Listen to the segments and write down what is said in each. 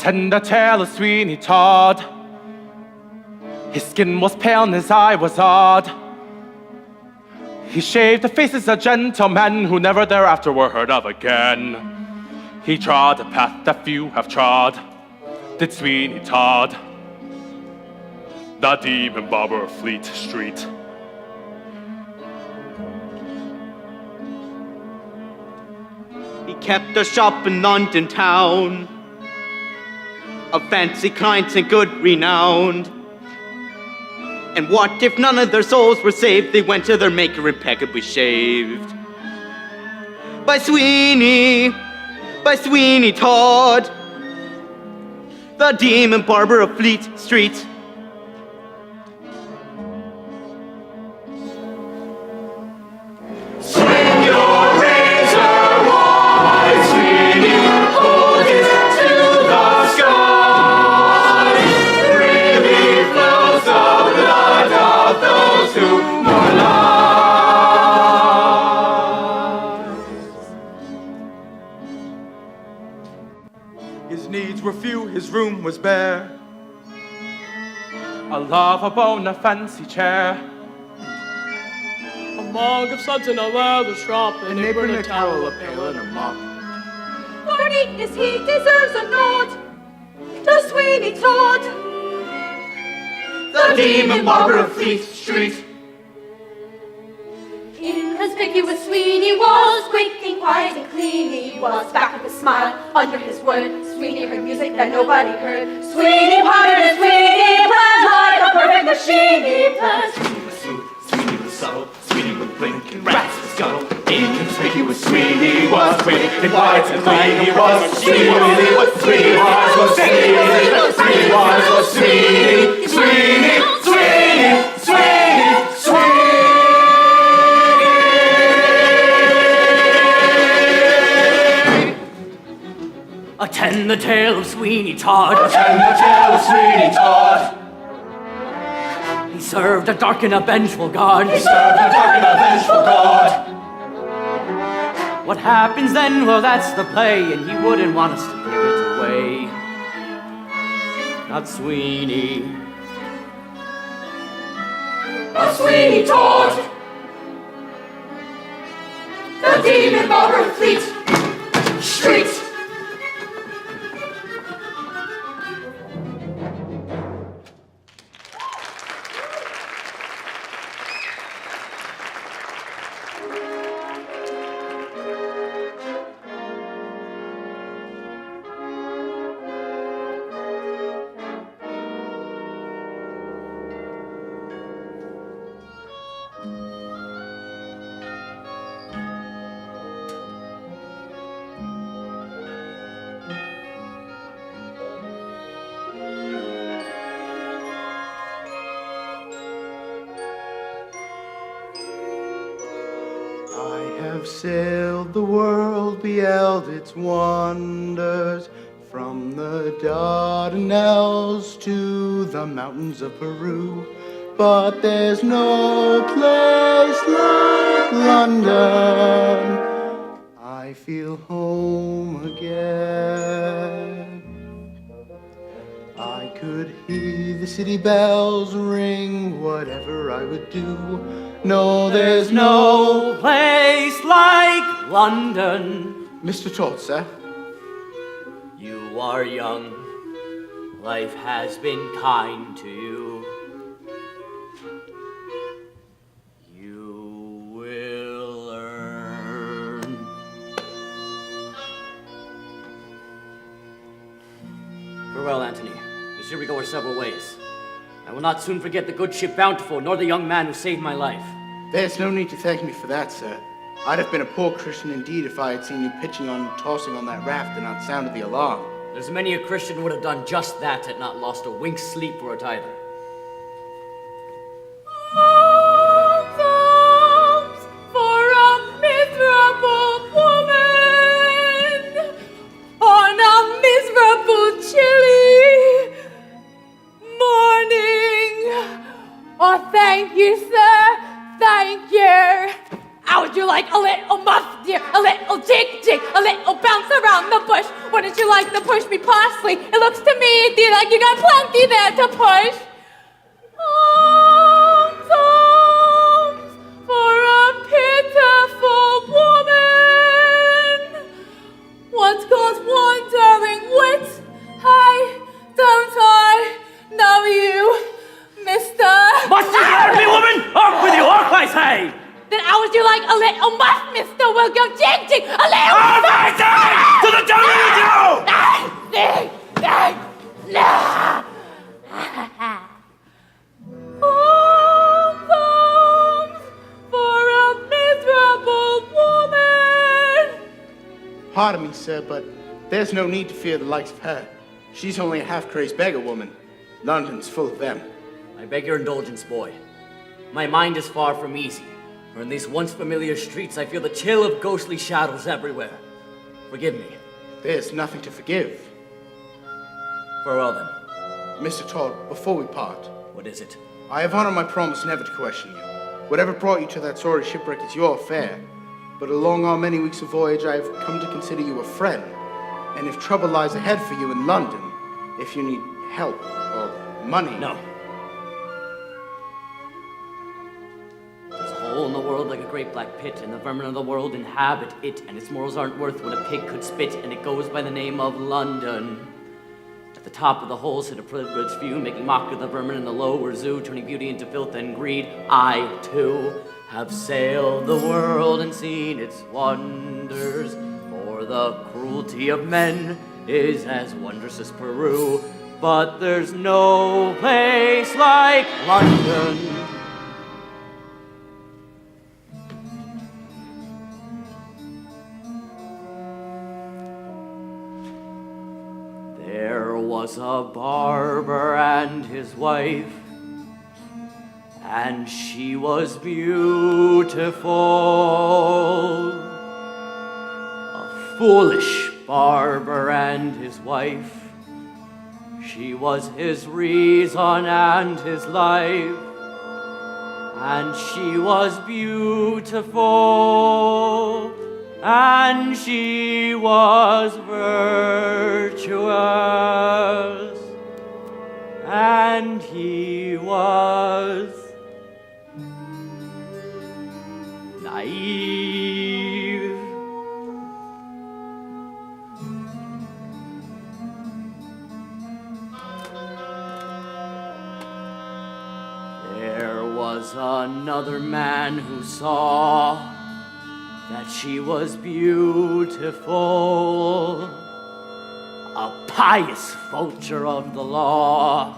tender tale of Sweeney Todd. His skin was pale and his eye was odd. He shaved the faces of gentlemen who never thereafter were heard of again. He trod a path that few have trod, did Sweeney Todd, the demon barber of Fleet Street. He kept a shop in London town, of fancy clients and good renowned. And what if none of their souls were saved? They went to their maker impeccably shaved. By Sweeney Todd, the demon barber of Fleet Street. His needs were few, his room was bare. A love, a bone, a fancy chair. A mug of suds in a leather strap, An apron, a towel, a pail, and a mop. For neatness he deserves a nod to Sweeney Todd, The demon barber of Fleet Street. Inconspicuous Sweeney was, quick and quiet and clean he was. Back with a smile under his word, Sweeney heard music that nobody heard. Sweeney pondered and Sweeney planned like a perfect machine he planned. Sweeney was smooth, Sweeney was subtle, Sweeney would blink and rats would scuttle. Inconspicuous Sweeney was, quick and quiet and clean he was. Sweeney was Sweeney was Sweeney was Sweeney, Sweeney, Sweeney, Sweeney, Sweeney. Attend the tale of Sweeney Todd. Attend the tale of Sweeney Todd. He served a dark and a vengeful God. He served a dark and a vengeful God. What happens then? Well, that's the play, and he wouldn't want us to give it away. Not Sweeney. Not Sweeney Todd, the demon barber of Fleet Street. I have sailed the world, beheld its wonders, from the Dardanelles to the mountains of Peru. But there's no place like London. I feel home again. I could hear the city bells ring, whatever I would do. No, there's no place like London. Mr. Todd, sir. You are young. Life has been kind to you. You will learn. Farewell, Antony. As here we go our several ways. I will not soon forget the good ship Bountiful, nor the young man who saved my life. There's no need to thank me for that, sir. I'd have been a poor Christian indeed if I had seen you pitching on and tossing on that raft and not sounded the alarm. There's many a Christian would have done just that had not lost a wink's sleep for it either. Arms for a miserable woman on a miserable chilly morning. Oh, thank you, sir. Thank you. How would you like like a little muff deer, a little jig, a little bounce around the bush? Wouldn't you like to push me parsley? It looks to me indeed like you got plenty there to push. Arms, arms for a pitiful woman. What's called wandering wit? Hey, don't I know you, mister? Must you hear me, woman? Off with you, off, I say! Then how would you like a little muff, Mr. William Jig, a little Off, I say! To the jungle with you! Arms for a miserable woman. Pardon me, sir, but there's no need to fear the likes of her. She's only a half-crazed beggar woman. London's full of them. I beg your indulgence, boy. My mind is far from easy, for in these once familiar streets I feel the chill of ghostly shadows everywhere. Forgive me. There's nothing to forgive. Farewell then. Mr. Todd, before we part, What is it? I have honored my promise never to question you. Whatever brought you to that sorry shipwreck is your affair. But along our many weeks of voyage, I have come to consider you a friend. And if trouble lies ahead for you in London, if you need help or money... No. There's a hole in the world like a great black pit, and the vermin of the world inhabit it, and its morals aren't worth what a pig could spit, and it goes by the name of London. At the top of the hole sit a privileged few, making mock of the vermin in the lower zoo, turning beauty into filth and greed. I, too, have sailed the world and seen its wonders, for the cruelty of men is as wondrous as Peru, but there's no place like London. There was a barber and his wife, and she was beautiful. A foolish barber and his wife, she was his reason and his life, and she was beautiful, and she was virtuous, and he was naive. There was another man who saw that she was beautiful, a pious vulture of the law,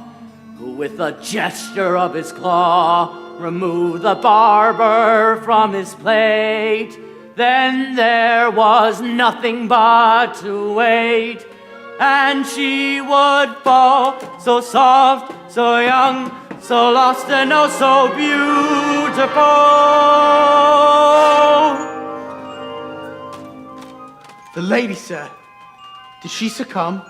who with a gesture of his claw removed the barber from his plate. Then there was nothing but to wait, and she would fall, so soft, so young, so lost and oh so beautiful. The lady, sir. Did she succumb?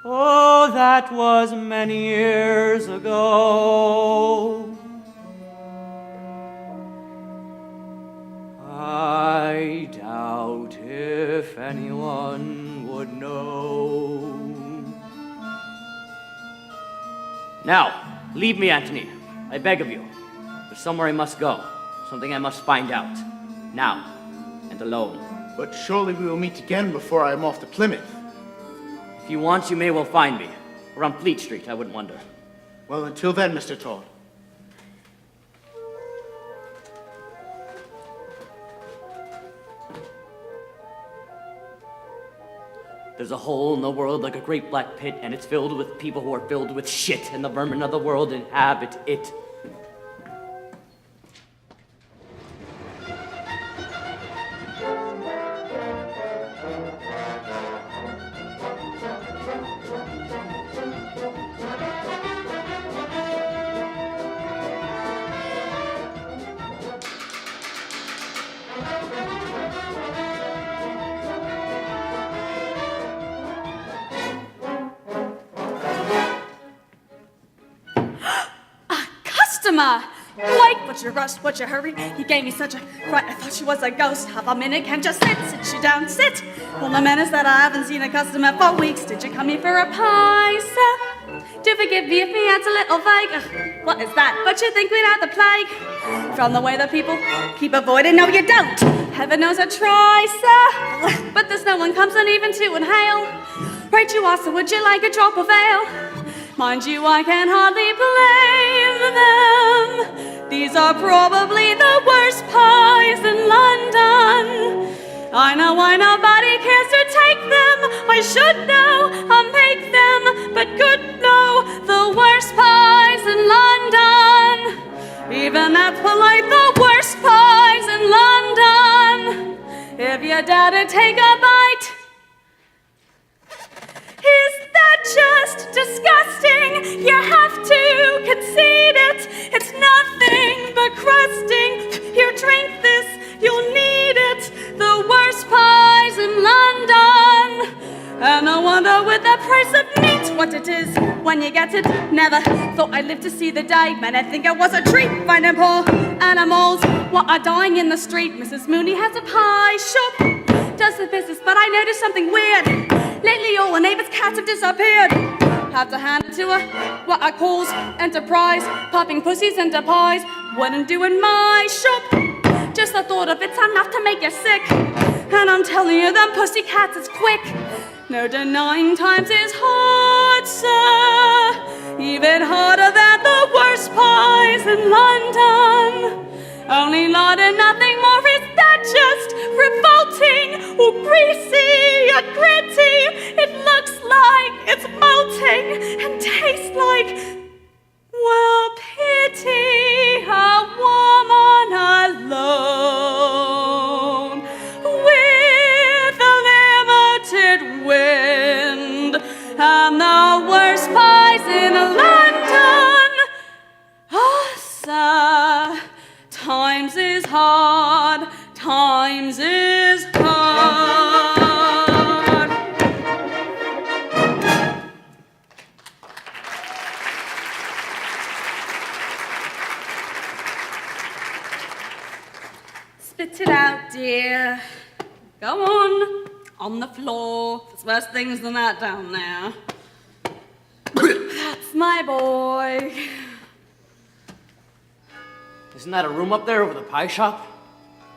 Oh, that was many years ago. I doubt if anyone would know. Now, leave me, Antony. I beg of you. There's somewhere I must go. Something I must find out. Now, and alone. But surely we will meet again before I am off to Plymouth. If you want, you may well find me. Or on Fleet Street, I wouldn't wonder. Well, until then, Mr. Todd. There's a hole in the world like a great black pit, and it's filled with people who are filled with shit, and the vermin of the world inhabit it. Wait, what's your rush, what's your hurry? You gave me such a fright, I thought she was a ghost. Have a minute, can't just sit you down, sit. Well, the man is that I haven't seen a customer for weeks. Did you come here for a pie, sir? Do forgive me if me hand's a little vague. Ugh, what is that? But you think we'd have the plague? From the way that people keep avoiding, no you don't. Heaven knows I try, sir, but there's no one comes on even to inhale. Right you are, so would you like a drop of ale? Mind you, I can hardly blame them. These are probably the worst pies in London. I know why nobody cares to take them. I should know, I'll make them, but good no, the worst pies in London. Even that's polite, the worst pies in London. If you dare to take a bite, is that just disgusting? You have to concede it. It's nothing but crusting. Here, drink this, you'll need it. The worst pies in London. And no wonder with the price of meat, what it is when you get it. Never thought I'd live to see the day. Man, I think it was a treat finding poor animals what are dying in the street. Mrs. Mooney has a pie shop, does the business, but I noticed something weird. Lately all the neighbors' cats have disappeared. Have to hand it to her, what I calls enterprise. Popping pussies into pies wouldn't do in my shop. Just the thought of it's enough to make you sick. And I'm telling you, them pussy cats is quick. No denying times is hard, sir. Even harder than the worst pies in London. Only Lord and nothing more, is that just revolting or greasy or gritty? It looks like it's molting and tastes like, well, pity a woman alone with a limited wind and the worst pies in London. Oh, sir, times is hard, times is hard. Spit it out, dear. Go on the floor. There's worse things than that down there. That's my boy. Isn't that a room up there over the pie shop?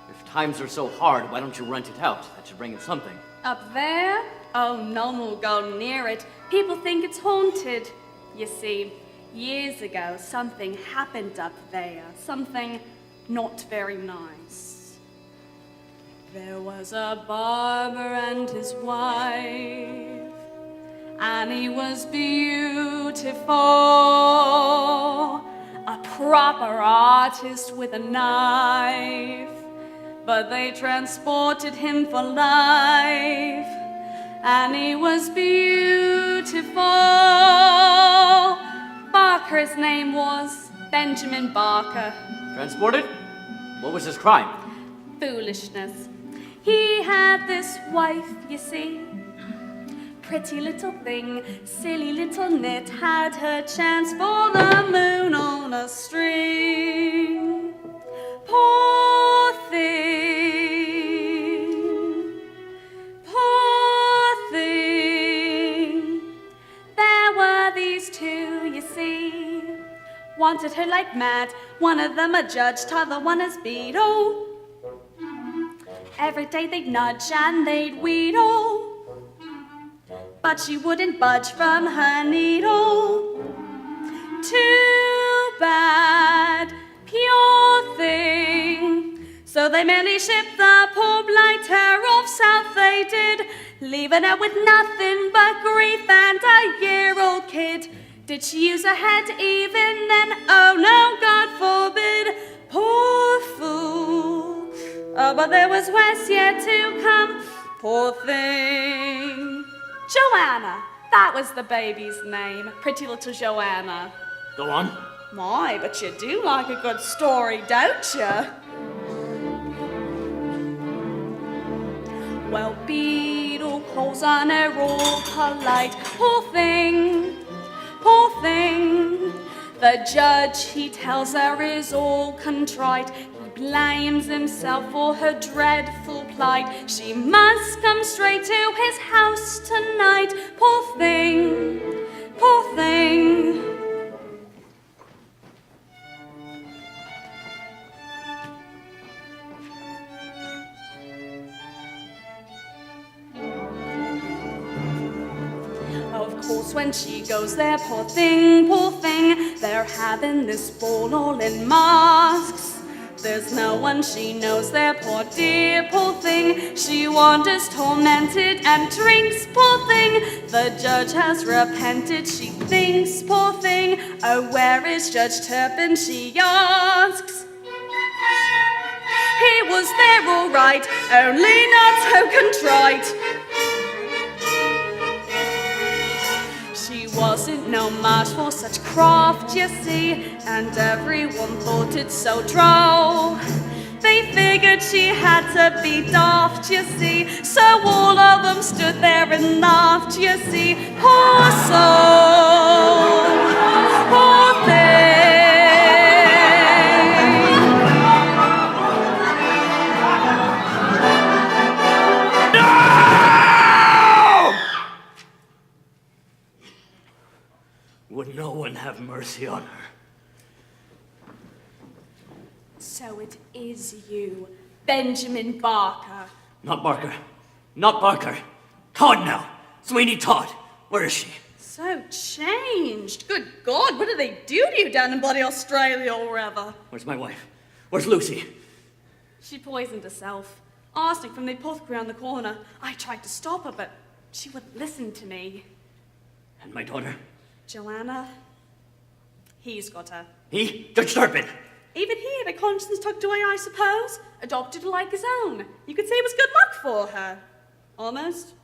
If times are so hard, why don't you rent it out? That should bring in something. Up there? Oh, no one will go near it. People think it's haunted. You see, years ago, something happened up there. Something not very nice. There was a barber and his wife, and he was beautiful. A proper artist with a knife, but they transported him for life, and he was beautiful. Barker, his name was Benjamin Barker. Transported? What was his crime? Foolishness. He had this wife, you see, pretty little thing, silly little nit, had her chance for the moon on a string. Poor thing, poor thing. There were these two, you see, wanted her like mad. One of them a judge, t'other one as beadle. Every day they'd nudge and they'd wheedle, but she wouldn't budge from her needle. Too bad, pure thing. So they merely shipped the poor blighter off south, they did, leaving her with nothing but grief and a year-old kid. Did she use her head even then? Oh no, God forbid. Poor fool. Oh, but there was worse yet to come. Poor thing. Joanna. That was the baby's name. Pretty little Joanna. Go on. My, but you do like a good story, don't you? Well, beetle calls on her all polite. Poor thing, poor thing. The judge, he tells her, is all contrite. He blames himself for her dreadful plight. She must come straight to his house tonight. Poor thing, poor thing. Of course, when she goes there, poor thing, they're having this ball all in masks. There's no one she knows there, poor dear, poor thing. She wanders tormented and drinks, poor thing. The judge has repented, she thinks, poor thing. Oh, where is Judge Turpin, she asks. He was there all right, only not so contrite. She wasn't no match for such craft, you see, and everyone thought it so droll. They figured she had to be daft, you see, so all of them stood there and laughed, you see. Poor soul, poor thing. Would no one have mercy on her? So it is you, Benjamin Barker. Not Barker. Not Barker. Todd now. Sweeney Todd. Where is she? So changed. Good God, what did they do to you down in bloody Australia or wherever? Where's my wife? Where's Lucy? She poisoned herself. Arsenic from the apothecary on the corner. I tried to stop her, but she wouldn't listen to me. And my daughter? Joanna, he's got her. He? Judge Turpin. Even he had a conscience tucked away, I suppose. Adopted her like his own. You could say it was good luck for her. Almost.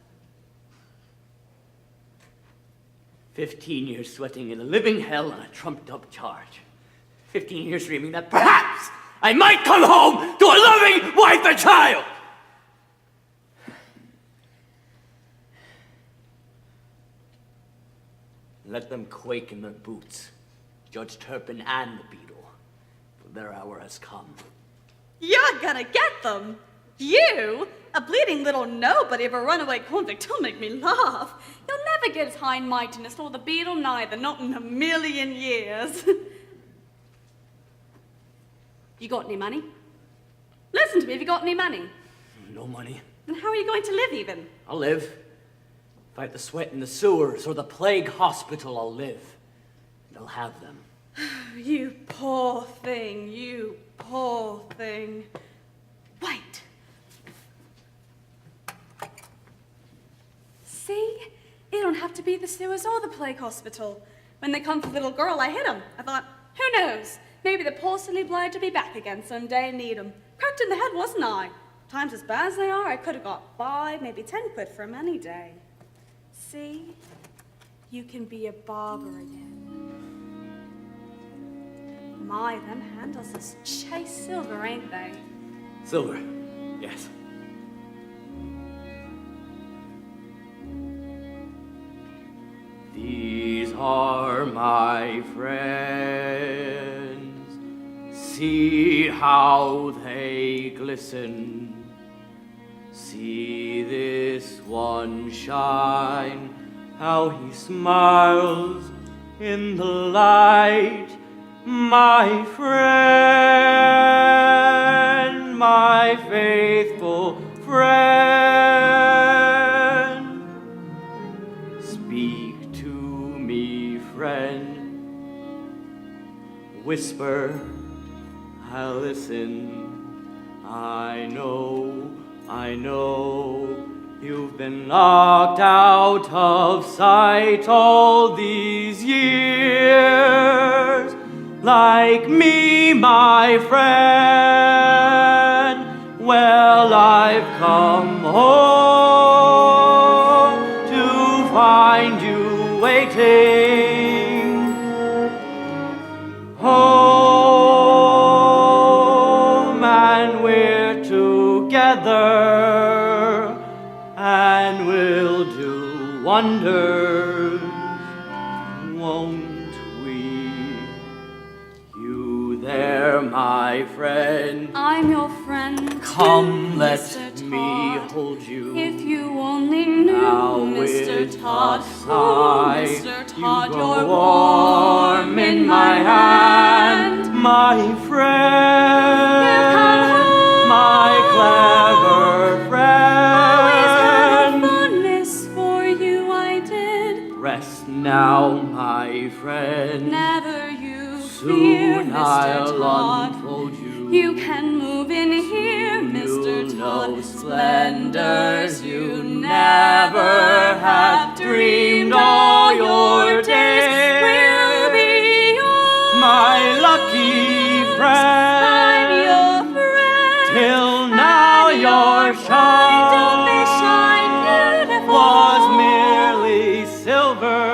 15 years sweating in a living hell on a trumped-up charge. 15 years dreaming that perhaps I might come home to a loving wife and child. Let them quake in their boots, Judge Turpin and the beetle, for their hour has come. You're gonna get them. You, a bleeding little nobody of a runaway convict, don't make me laugh. You'll never get his high mightiness nor the beetle neither, not in a million years. You got any money? Listen to me, have you got any money? No money. And how are you going to live even? I'll live. If I have to sweat in the sewers or the plague hospital, I'll live. And I'll have them. You poor thing, you poor thing. Wait. See? It don't have to be the sewers or the plague hospital. When they come for the little girl, I hit 'em. I thought, who knows? Maybe the poor silly blind will be back again someday and need 'em. Cracked in the head, wasn't I? Times as bad as they are, I could have got 5, maybe 10 quid for 'em any day. See? You can be a barber again. My, them handles is chase silver, ain't they? Silver, yes. These are my friends. See how they glisten. See this one shine, how he smiles in the light. My friend, my faithful friend. Speak to me, friend. Whisper, I'll listen. I know, you've been locked out of sight all these years. Like me, my friend, well, I've come home to find you waiting. Home, and we're together, and we'll do wonders, won't we? friend. I'm your friend. Come, too, let Mr. me Todd. hold you. If you only knew, Now Mr. with Todd. a sigh, Mr. Todd, you you're grow warm in my hand, my friend. You've come home. My clever friend. Fondness for you I did. Rest now, my friend. Never you fear, Soon Mr. I'll Todd. unfold you. You can move in here, Mr. You'll Todd. know splendors you never have dreamed all your days. Will be yours. My lucky friend. I'm your friend. Till now your shine Don't be shy, beautiful. was merely silver.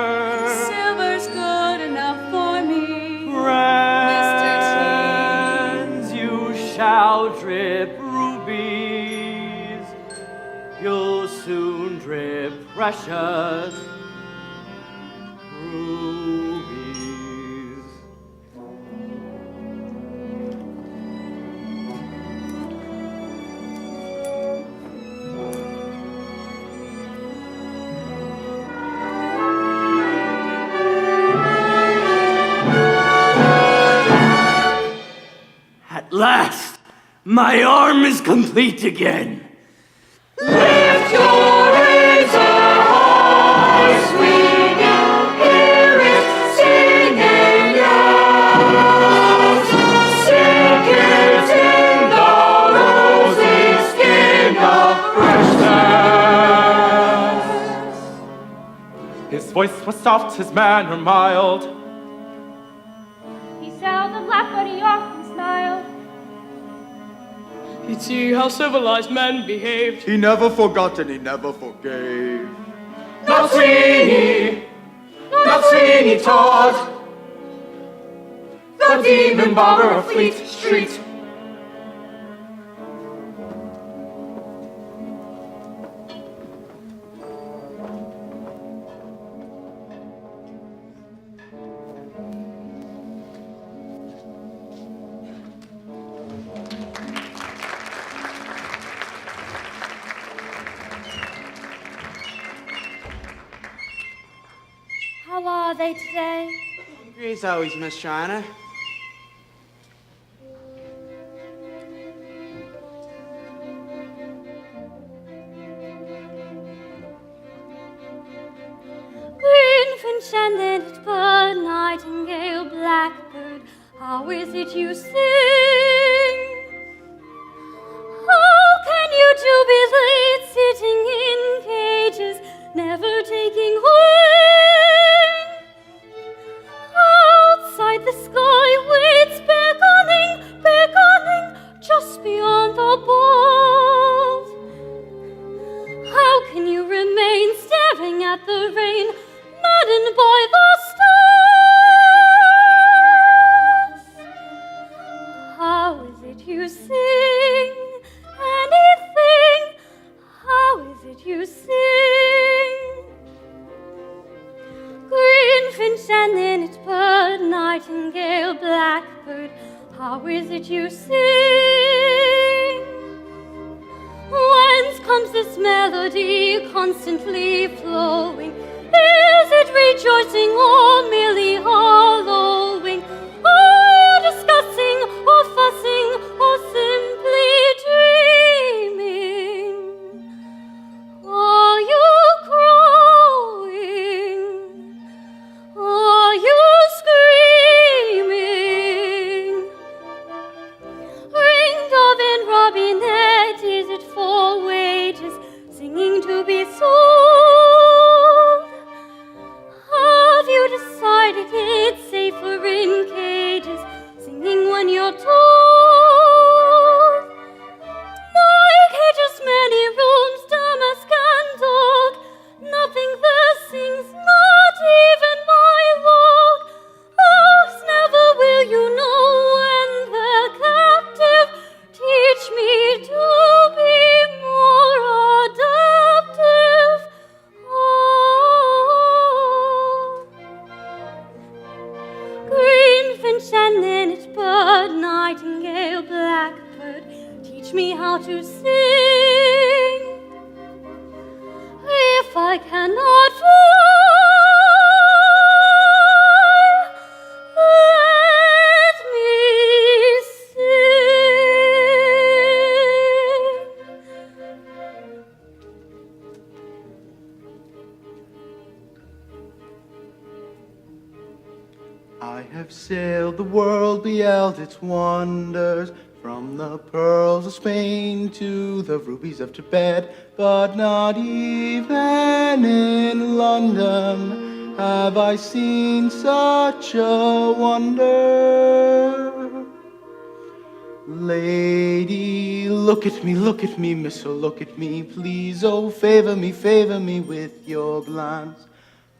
Silver's good enough for me. Friends, you shall drip rubies. You'll soon drip precious rubies. At last, my arm is complete again. Lift your razor high, Sweeney, hear it singing yours. Sink it in the rosy skin of freshness. His voice was soft, his manner mild. He seldom laughed, but he often smiled. He'd see how civilized men behaved. He never forgot and he never forgave. Not Sweeney, not Sweeney Todd, the demon barber of Fleet Street. How are they today? He's always, Miss China. Greenfinch and linnet bird, nightingale, blackbird, how is it you sing? How can you two be late, sitting in cages, never taking wing? Outside the sky waits beckoning, beckoning, just beyond the balls. How can you remain staring at the rain, maddened by the stars? How is it you sing anything? How is it you sing? Greenfinch and linnet bird, nightingale, blackbird, how is it you sing? Whence comes this melody constantly flowing? Is it rejoicing or merely hollowing? Are you discussing or fussing or simply dreaming? Are you crowing? Are you screaming? Ring dove and robinette, is it for wages, singing to be sold? Have you decided it's safe blackbird, teach me how to sing. If I cannot fly, let me I have sailed the world, beheld its wonders, from the pearls of Spain to the rubies of Tibet, but not even in London have I seen such a wonder. Lady, look at me, miss, oh, look at me, please, oh, favor me with your glance.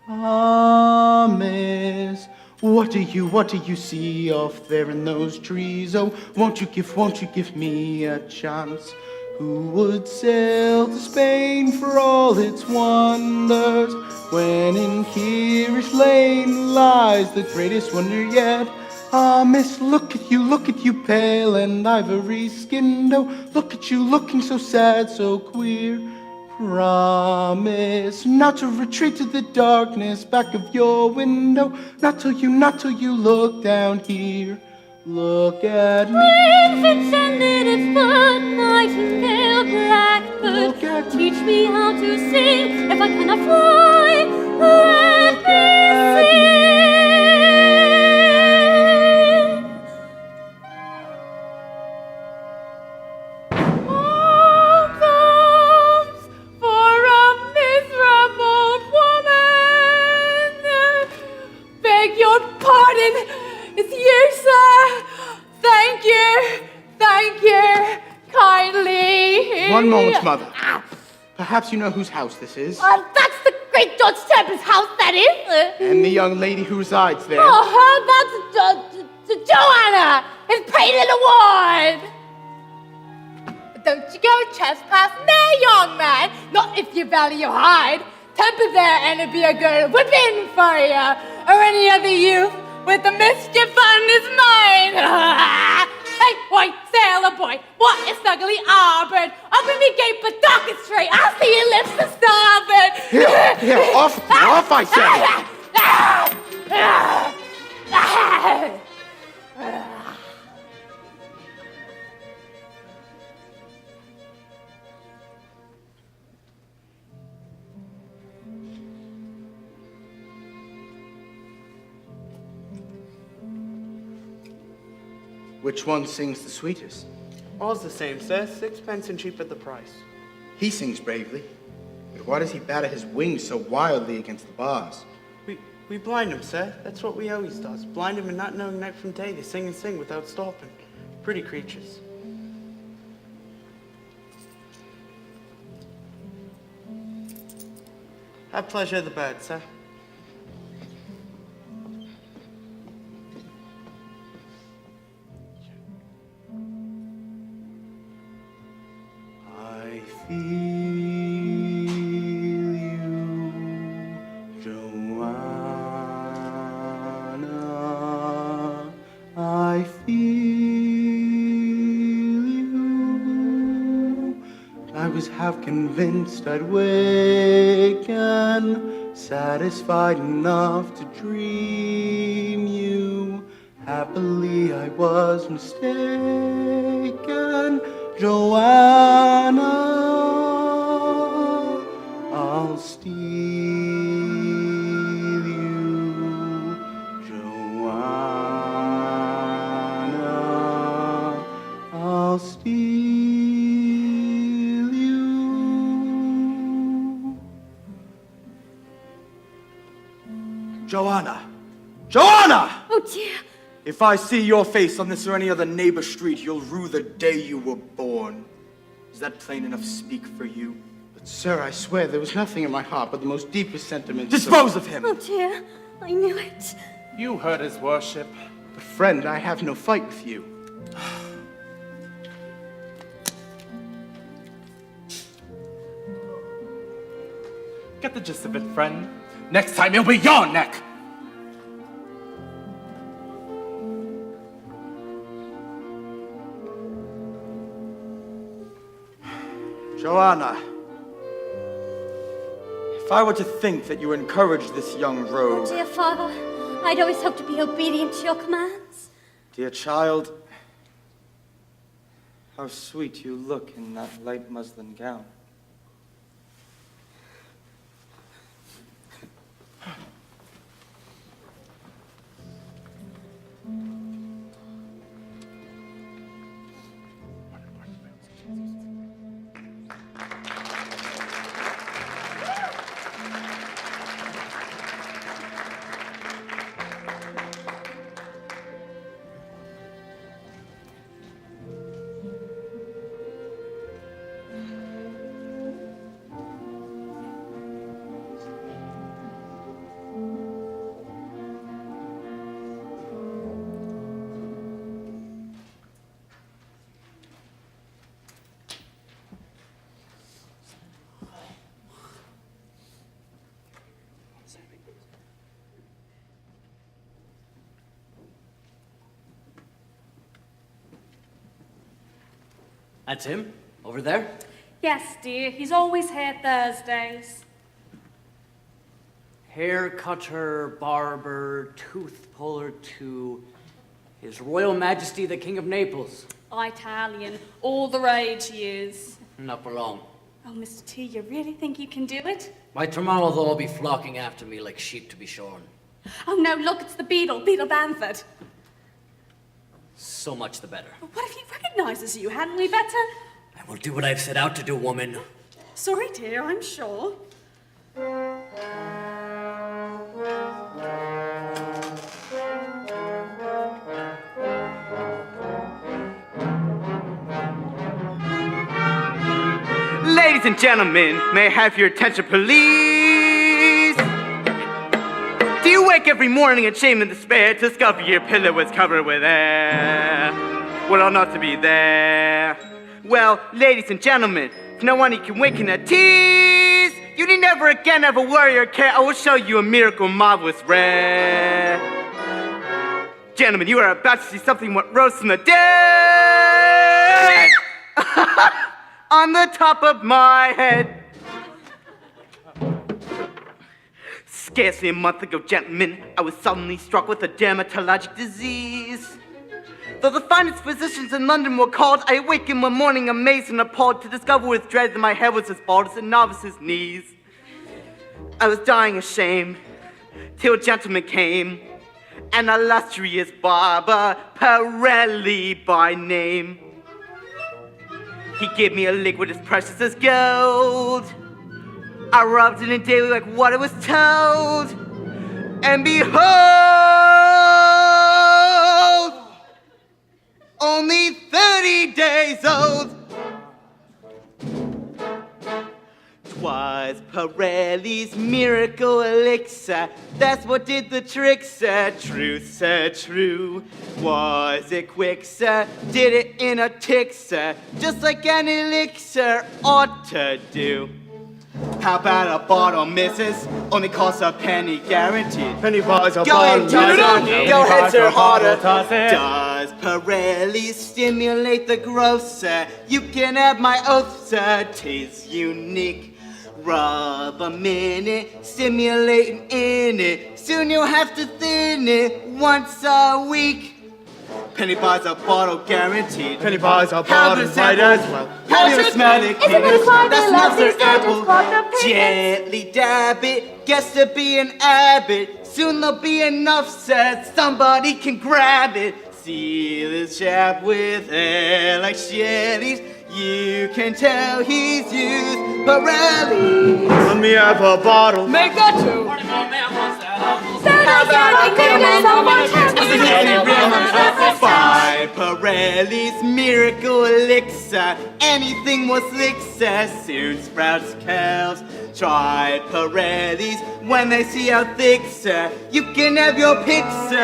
Ah, miss, what do you see off there in those trees? Oh, won't you give me a chance? Who would sail to Spain for all its wonders, when in Kirish Lane lies the greatest wonder yet? Ah, miss, look at you, pale and ivory-skinned. Oh, look at you, looking so sad, so queer. Promise not to retreat to the darkness back of your window, not till you look down here. Look at me. If it's ended, it's but nightingale, blackbird, Look at teach me how to sing. If I cannot fly, let me sing. All comes for a miserable woman. Beg your pardon, it's you, sir. Thank you, kindly. One moment, Mother. Perhaps you know whose house this is, That's the great George Temple's house, that is. and the young lady who resides there. Oh, that's Joanna, his pretty little ward. Don't you go trespassing there, young man. Not if you value your hide. Temper there, and it'd be a good whipping for you, or any other youth with the mischief on his mind. Hey, boy, sailor boy, what is ugly arbor? Open me gate, but dock it straight. I'll see your lips to starboard. Here, off, I say. Which one sings the sweetest? All's the same, sir. 6pence and cheap at the price. He sings bravely, but why does he batter his wings so wildly against the bars? We blind him, sir. That's what we always does. Blind him and not knowing night from day. They sing and sing without stopping. Pretty creatures. Have pleasure of the bird, sir. I feel you, Joanna. I feel you. I was half convinced I'd waken, satisfied enough to dream you. Happily I was mistaken, Joanna. I'll steal you, Joanna. I'll steal you. Joanna! Joanna! Oh dear. If I see your face on this or any other neighbor street, you'll rue the day you were born. Is that plain enough speak for you? But sir, I swear there was nothing in my heart but the most deepest sentiments. Dispose of him! Oh dear. I knew it. You heard his worship. But friend, I have no fight with you. Get the gist of it, friend. Next time it'll be your neck. Joanna, if I were to think that you encouraged this young rogue... Oh, dear father, I'd always hoped to be obedient to your commands. Dear child, how sweet you look in that light muslin gown. That's him, over there? Yes, dear. He's always here Thursdays. Hair cutter, barber, tooth puller to His Royal Majesty the King of Naples. Italian. All the rage he is. Not for long. Oh, Mr. T, you really think you can do it? By tomorrow they'll all be flocking after me like sheep to be shorn. Oh, no, look, it's the Beetle Bamford. So much the better. What if he recognizes you? Hadn't we better? I will do what I've set out to do, woman. Sorry, dear, I'm sure. Ladies and gentlemen, may I have your attention, please? Do you wake every morning in shame and despair to discover your pillow was covered with air? Well, ought not to be there. Well, ladies and gentlemen, if no one you can wink in a tease, you need never again have a worry or care. I will show you a miracle marvelous rare. Gentlemen, you are about to see something what rose from the dead on the top of my head. Scarcely a month ago, gentlemen, I was suddenly struck with a dermatologic disease. Though the finest physicians in London were called, I awakened one morning amazed and appalled to discover with dread that my head was as bald as a novice's knees. I was dying of shame, till a gentleman came, an illustrious barber, Pirelli by name. He gave me a liquid as precious as gold. I rubbed it in daily like what I was told. And behold, only 30 days old. 'Twas Pirelli's miracle elixir. That's what did the trick, sir. True, sir, true. Was it quick, sir? Did it in a tick, sir? Just like an elixir ought to do. How about a bottle, missus? Only costs a penny guaranteed. Penny buys a Go ahead, bottle. Go ahead, sir, harder. Does Pirelli stimulate the growth, sir? You can have my oath, sir. 'Tis unique. Rub a minute, stimulating in it. Soon you'll have to thin it once a week. Penny buys a bottle guaranteed. Penny buys a How bottle, does might apple- as well. How do you smell it, Isn't it quite That a smells lovely their apple. clogged up pigment? Gently dab it, gets to be an habit. Soon there'll be enough said somebody can grab it. See this chap with hair like Shelly's. You can tell he's used Pirelli. Let me have a bottle. Make that two. By Pirelli's miracle elixir, anything was elixir. Soon sprouts cows. Try Pirelli's when they see how thick, sir. You can have your picture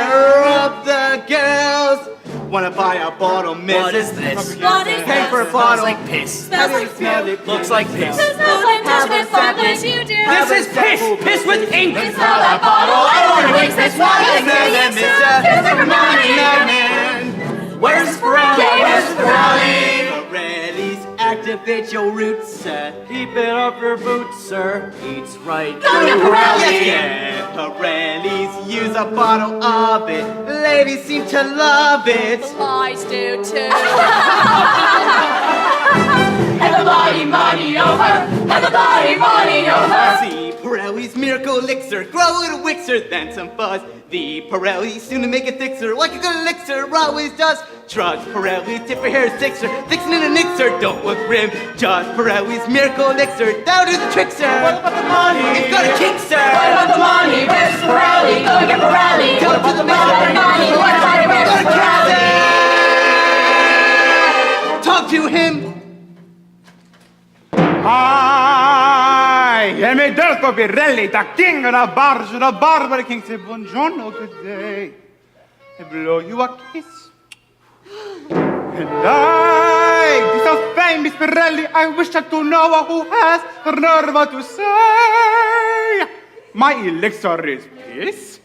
of the girls. Wanna buy a bottle, missus? What is this? What is Pay for a Smells bottle. like piss. How do you smell it? Looks like piss. There's no flame touch with fun as you do. This is piss! Piss with ink! It's not a bottle. I don't want to waste this one. Where's Pirelli? Where's Pirelli's active cultivate your roots, sir. Keep it up your boots, sir. Eats right. Go get Pirellis! Yeah, Pirellis, use a bottle of it. Ladies seem to love it. Boys do too. Everybody money over! Everybody money over! See Pirelli's miracle elixir, grow a little wixer, then some fuzz. The Pirelli soon to make it thicker, like a good elixir always does. Trust Pirelli, tip your hair sixer, fixing in a nixer, don't look grim. Just Pirelli's miracle elixir, that'll do the trick, sir. What about the money? It's got a kick, sir. What about the money? Where's Pirelli? Go get Pirelli! Go to the Everybody money! Everybody where's Pirelli? Talk to him. Hi, e mi detto Pirelli, the king of the bars, the Barber king, say buongiorno, good day. I blow you a kiss. And I, this is famous Pirelli, I wish to know who has the nerve to say, my elixir is piss.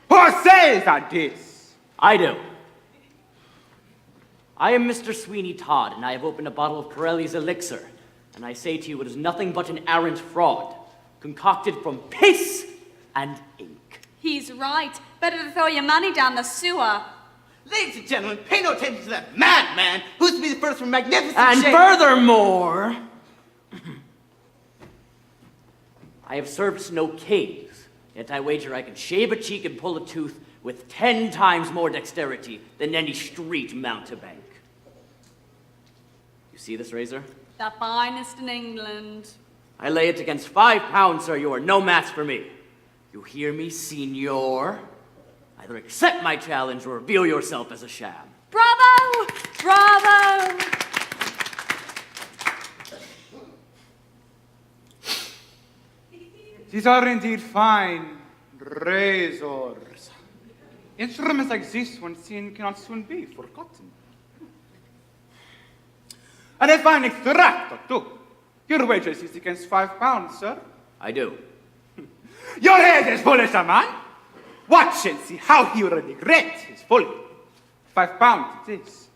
Who says that this? I do. I am Mr. Sweeney Todd, and I have opened a bottle of Pirelli's elixir. And I say to you, it is nothing but an arrant fraud, concocted from piss and ink. He's right. Better to throw your money down the sewer. Ladies and gentlemen, pay no attention to that madman who's to be the first for magnificent And shape. furthermore, I have served no kings, yet I wager I can shave a cheek and pull a tooth with 10 times more dexterity than any street mountebank. You see this razor? The finest in England. I lay it against 5 pounds, sir. You are no match for me. You hear me, senor? Either accept my challenge or reveal yourself as a sham. Bravo! Bravo! These are indeed fine razors. Instruments like this one seen cannot soon be forgotten. And a fine extractor, too. Your wages is against 5 pounds, sir. I do. Your head is foolish, a man. Watch and see how he will regret his folly. 5 pounds it is.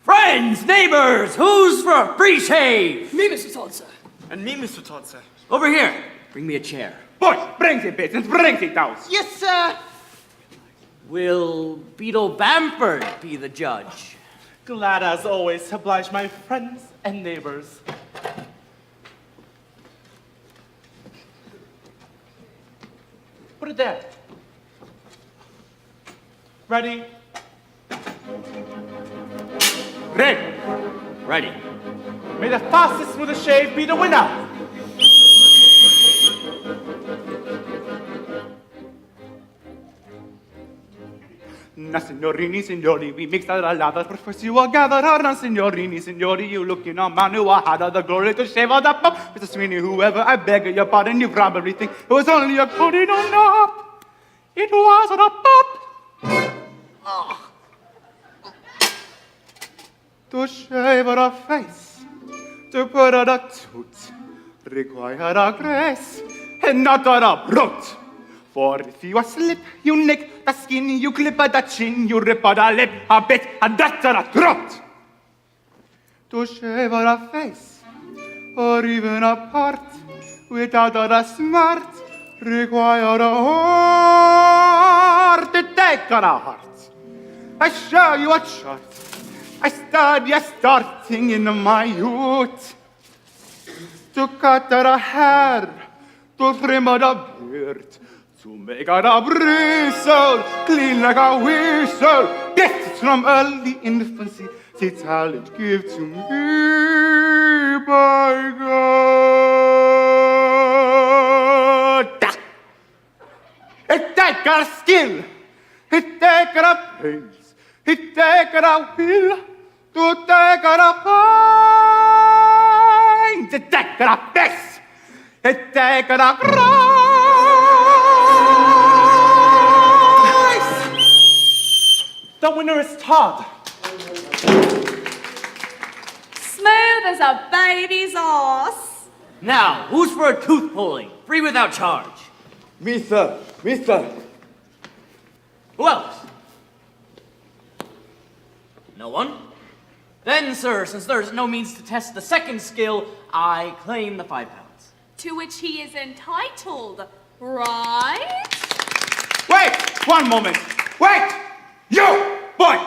Friends, neighbors, who's for a free shave? Me, Mr. Todd, sir. And me, Mr. Todd, sir. Over here. Bring me a chair. Boy, bring the bits and bring the towels. Yes, sir. Will Beetle Bamford be the judge? Glad as always to oblige my friends and neighbors. Put it there. Ready? Ready. Ready. May the fastest, smoothest shave be the winner. Na signorini, signori, we mixed our ladders, but first you are gathered on. Na signorini, signori, you looking on man who had the glory to shave all that pop. Mr. Sweeney, whoever, I beg your pardon, you probably think it was only a pudding on up. It was a pop. To shave her face, to put her a tooth, require a grace, and not a brute. For if you slip, you nick the skin, you clip at the chin, you rip at a lip, a bit, and that's a throat. To shave her face, or even a part, without a smart, require a heart to take her a heart. I show you a chart. I study starting in my youth. To cut her a hair, to trim her a beard, to make her a bristle, clean like a whistle. This from early infancy, the talent give to me by God. It take her skill, it take her pains, it take her will, to take her a pain, to take her a face, it take her a prize. The winner is Todd. Smooth as a baby's arse. Now, who's for a tooth pulling? Free without charge. Me, sir. Me, sir. Who else? No one? Then, sir, since there is no means to test the second skill, I claim the £5. To which he is entitled, right? Wait! One moment! Wait! You! Boy!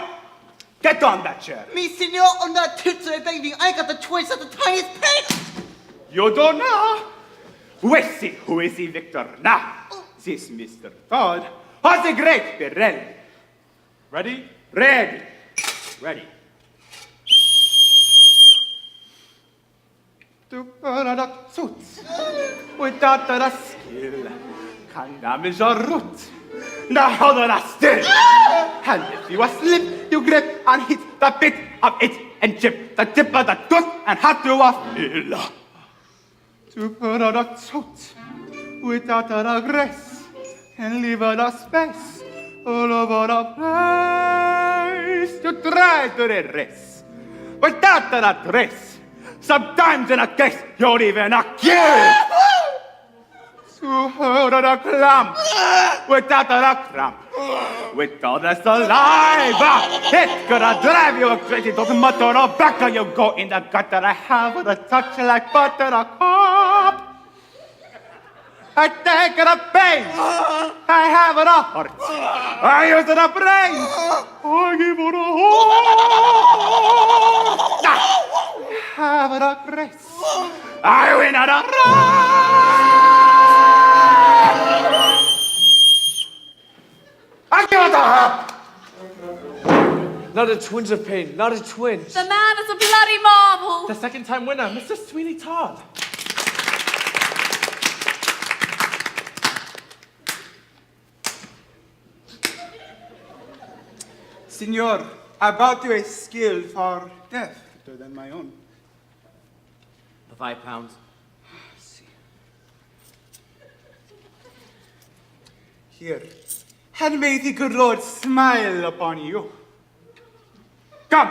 Get on that chair. Me, senor, on that titsy baby, I got the choice of the tiniest pig. You don't know? We see who is the victor now. This Mr. Todd has a great Pirelli. Ready? Ready. Ready. To product suits without the skill. Can damage your root. The other still. And if you slip, you grip and hit the bit of it and chip the tip of the tooth and have to feel. To product suits without the grace and leave the space all over the place. You try to erase without the trace. Sometimes in a case, you're even a kill. To hold a clamp without a cramp. Without a saliva, it could drive you crazy. Don't matter or back or you go in the gutter. I have a touch like butter a cup. I take it a pain. I have it a heart. I use it a brain. I give it a heart. I have it a grace. I win at a race. I give it a hop. Not a twinge of pain, not a twinge. The man is a bloody marvel. The second-time winner, Mr. Sweeney Todd. Signor, I brought you a skill for death better than my own. The £5. Here, and may the good Lord smile upon you. Come.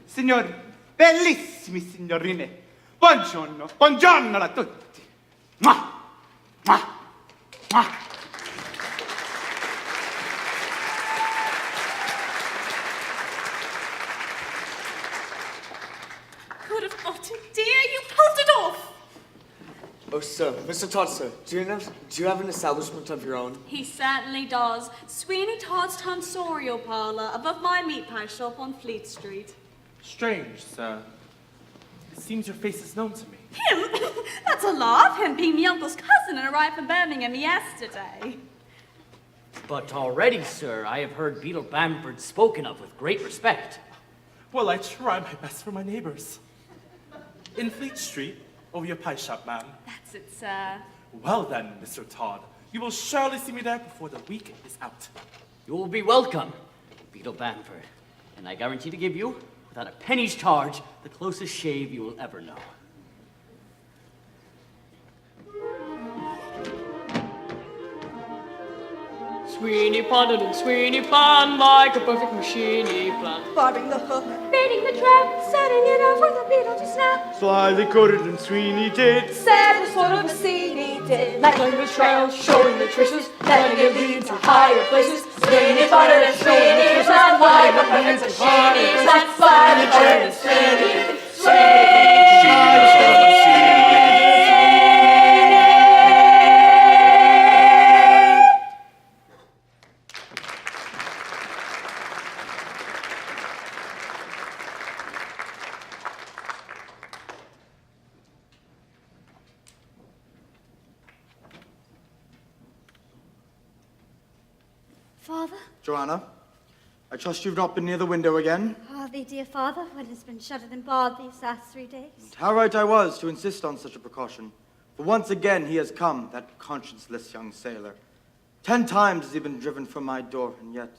Signor, bellissimi signorine. Buongiorno, buongiorno a tutti. Mua, mua, mua. Could have got it, dear. You pulled it off. Oh, sir, Mr. Todd, sir, do you have an establishment of your own? He certainly does. Sweeney Todd's Tonsorial Parlour, above my meat pie shop on Fleet Street. Strange, sir. It seems your face is known to me. Him? That's a laugh, him being my uncle's cousin and arrived from Birmingham yesterday. But already, sir, I have heard Beadle Bamford spoken of with great respect. Well, I try my best for my neighbors. In Fleet Street, over your pie shop, ma'am. That's it, sir. Well then, Mr. Todd, you will surely see me there before the week is out. You will be welcome, Beadle Bamford. And I guarantee to give you, without a penny's charge, the closest shave you will ever know. Sweeney pondered and Sweeney planned like a perfect machine he planned. Barbing the hook, Baiting the trap, setting it up for the beetle to snap. Slyly coded and Sweeney did. said the sort of a scene he did. Making the trail, showing the traces, letting it lead to higher places. Sweeney potted and Sweeney planned like a perfect machine he planned. Slyly coded and Sweeney, Father? Joanna, I trust you've not been near the window again. Hardly, dear father, when it's been shuttered and barred these last 3 days. How right I was to insist on such a precaution. For once again he has come, that conscienceless young sailor. 10 times has he been driven from my door, and yet...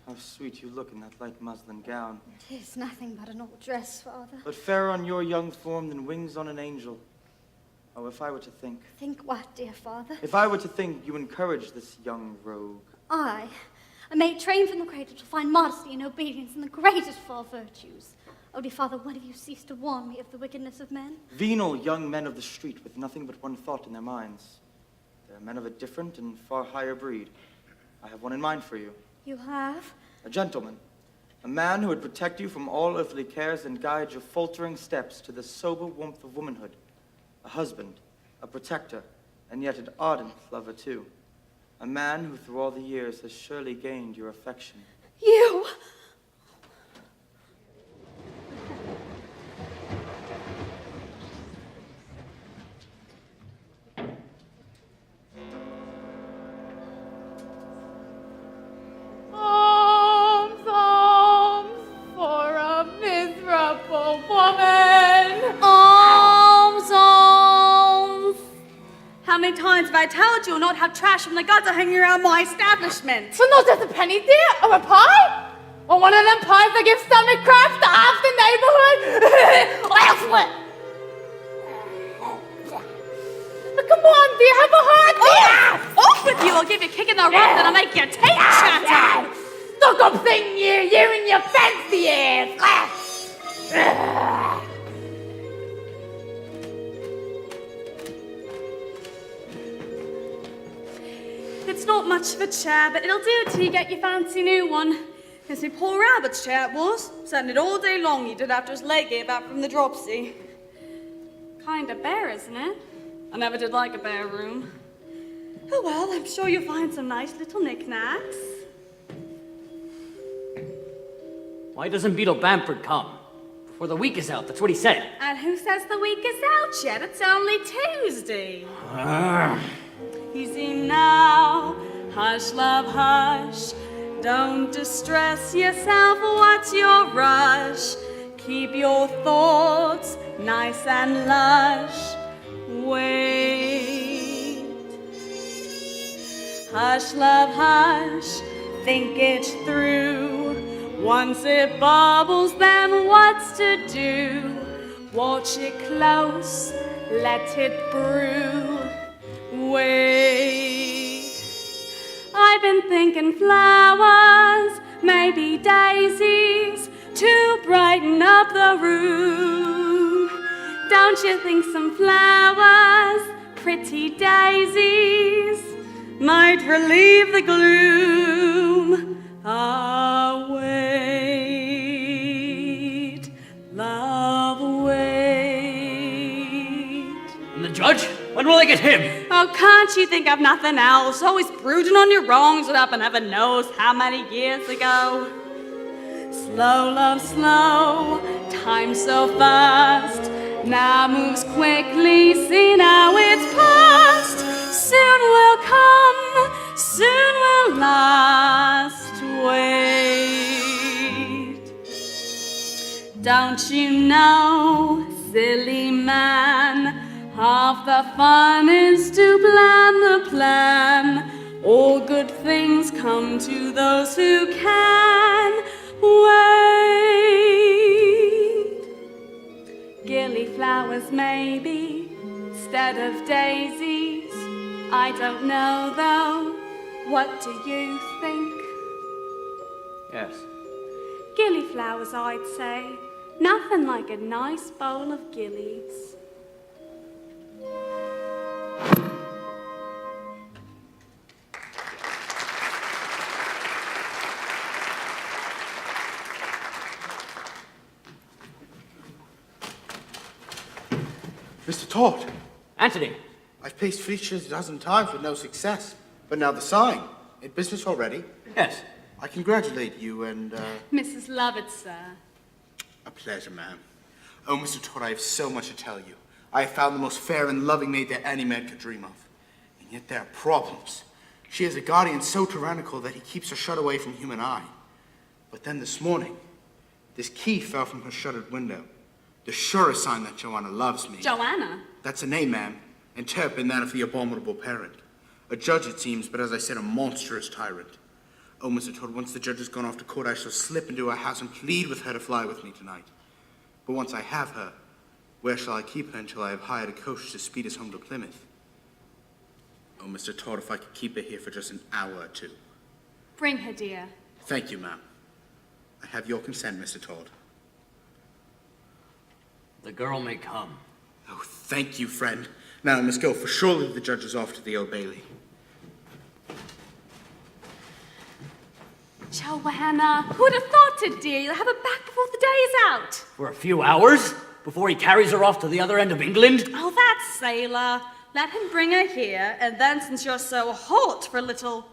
How sweet you look in that light muslin gown. It is nothing but an old dress, father. But fairer on your young form than wings on an angel. Oh, if I were to think... Think what, dear father? If I were to think you encourage this young rogue. I, a maid trained from the cradle to find modesty and obedience in the greatest of all virtues. Oh, dear father, when have you ceased to warn me of the wickedness of men? Venal young men of the street with nothing but one thought in their minds. They are men of a different and far higher breed. I have one in mind for you. You have? A gentleman. A man who would protect you from all earthly cares and guide your faltering steps to the sober warmth of womanhood. A husband, a protector, and yet an ardent lover too. A man who through all the years has surely gained your affection. You! Alms, alms for a miserable woman. Alms, alms. How many times have I told you not have trash from the gutter hanging around my establishment? So not just a penny, dear, or a pie? Or one of them pies that give stomach cramps to half the neighborhood? Excellent. Come on, dear, have a heart, dear. Off with you! I'll give you a kick in the rump and I'll make your teeth chatter. Stuck up thing, you and your fancy ass. It's not much of a chair, but it'll do till you get your fancy new one. It's my poor rabbit's chair it was. Sat in it all day long he did after his leg gave out from the dropsy. Kinda bare, isn't it? I never did like a bare room. Oh well, I'm sure you'll find some nice little knickknacks. Why doesn't Beetle Bamford come? Before the week is out, that's what he said. And who says the week is out yet? It's only Tuesday. Easy now, hush, love, hush. Don't distress yourself, what's your rush? Keep your thoughts nice and lush. Wait. Hush, love, hush, think it through. Once it bubbles, then what's to do? Watch it close, let it brew. Wait. I've been thinking flowers, maybe daisies, to brighten up the room. Don't you think some flowers, pretty daisies, might relieve the gloom? Ah, wait, love, wait. And the judge? When will I get him? Oh, can't you think of nothing else? Always brooding on your wrongs without heaven knows how many years ago. Slow, love, slow, time so fast. Now moves quickly, see now it's past. Soon will come, soon will last. Wait. Don't you know, silly man, half the fun is to plan the plan. All good things come to those who can wait. Gilly flowers maybe, instead of daisies. I don't know though, what do you think? Yes. Gilly flowers, I'd say. Nothing like a nice bowl of gillies. Mr. Todd. Anthony. I've paced features a dozen times with no success. But now the sign. In business already? Yes. I congratulate you and, Mrs. Lovett, sir. A pleasure, ma'am. Oh, Mr. Todd, I have so much to tell you. I have found the most fair and loving maid that any man could dream of. And yet there are problems. She has a guardian so tyrannical that he keeps her shut away from human eye. But then this morning, this key fell from her shuttered window. The surest sign that Joanna loves me. Joanna? That's a name, ma'am. And Turpin, that of the abominable parent. A judge, it seems, but as I said, a monstrous tyrant. Oh, Mr. Todd, once the judge has gone off to court, I shall slip into her house and plead with her to fly with me tonight. But once I have her, where shall I keep her until I have hired a coach to speed us home to Plymouth? Oh, Mr. Todd, if I could keep her here for just an hour or two. Bring her, dear. Thank you, ma'am. I have your consent, Mr. Todd. The girl may come. Oh, thank you, friend. Now I must go, for surely the judge is off to the Old Bailey. Joanna, who'd have thought it, dear? You'll have it back before the day is out. For a few hours? Before he carries her off to the other end of England? Oh, that's sailor. Let him bring her here, and then since you're so hot for a little...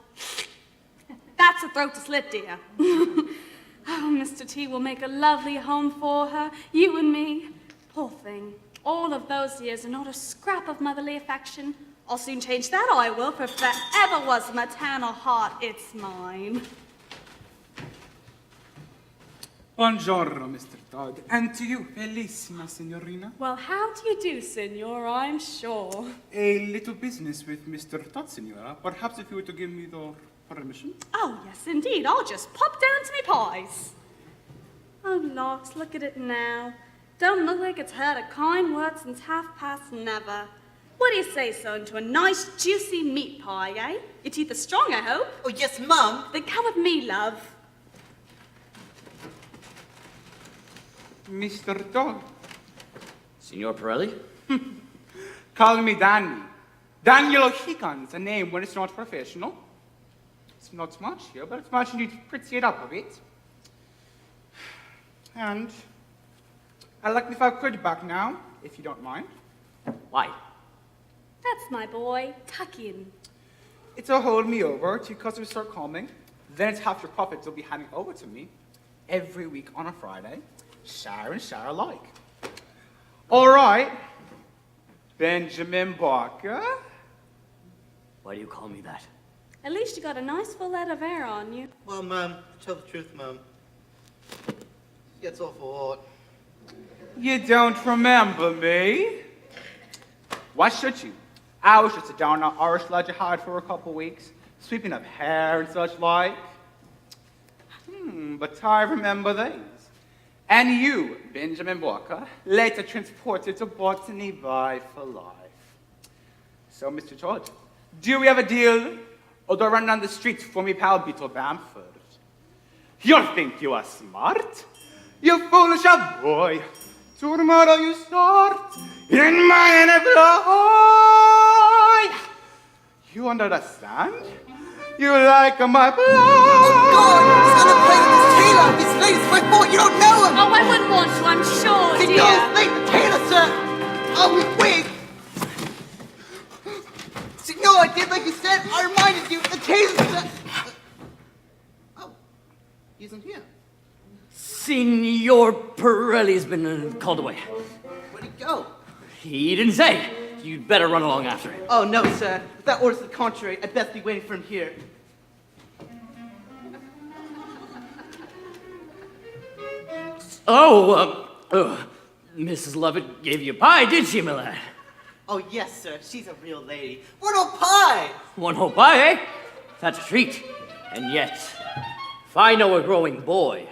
That's a throat to slit, dear. Oh, Mr. T will make a lovely home for her, you and me. Poor thing. All of those years and not a scrap of motherly affection. I'll soon change that, I will, for if there ever was a maternal heart, it's mine. Buongiorno, Mr. Todd. And to you, bellissima signorina. Well, how do you do, senor, I'm sure. A little business with Mr. Todd, signora. Perhaps if you were to give me the permission? Oh, yes, indeed. I'll just pop down to me pies. Oh, Locks, look at it now. Don't look like it's heard a kind word since never. What do you say, son, to a nice, juicy meat pie, eh? Your teeth are strong, I hope. Oh, yes, Mum. Then come with me, love. Mr. Todd. Signor Pirelli? Call me Danny. Daniel O'Higan's a name when it's not professional. It's not much here, but it's much you need to pretty it up a bit. And I'd like me 5 quid back now, if you don't mind. Why? That's my boy. Tuck in. It'll hold me over till customers start coming. Then it's half your profits you'll be handing over to me every week on a Friday. Share and share alike. All right, Benjamin Barker. Why do you call me that? At least you got a nice full head of hair on you. Well, Mum, to tell the truth, Mum, it gets awful hot. You don't remember me? Why should you? I was just a down on Irish lodge hard for a couple weeks, sweeping up hair and such like. But I remember these. And you, Benjamin Walker, later transported to Botany Bay for life. So, Mr. Todd, do we have a deal? Or do I run down the street for me pal Beetle Bamford? You think you are smart? You foolish boy. Tomorrow you start in my employ. You understand? You like my blood. Oh, God! He's gonna play with his tailor! His latest my fault! You don't know him! Oh, I wouldn't want to, I'm sure, He dear. goes late the tailor, sir! Oh, wait! See, no, I did like you said. I reminded you. The tailor, sir. Oh, he isn't here. Signor Pirelli's been called away. Where'd he go? He didn't say. You'd better run along after him. Oh, no, sir. If that order's the contrary, I'd best be waiting for him here. Mrs. Lovett gave you pie, did she, my lad? Oh, yes, sir. She's a real lady. One whole pie! One whole pie, eh? That's a treat. And yet, if I know a growing boy,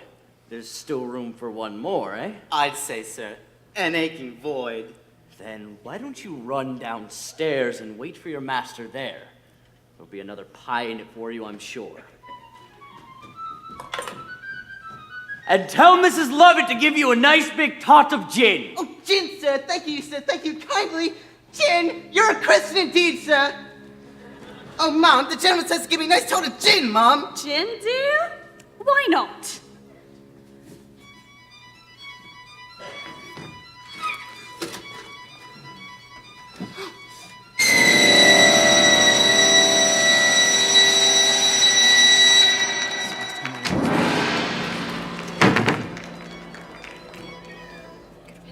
there's still room for one more, eh? I'd say, sir. An aching void. Then why don't you run downstairs and wait for your master there? There'll be another pie in it for you, I'm sure. And tell Mrs. Lovett to give you a nice big tot of gin. Oh, gin, sir. Thank you, sir. Thank you kindly. Gin, you're a Christian indeed, sir. Oh, Mom, the gentleman says to give me a nice tot of gin, Mom. Gin, dear? Why not?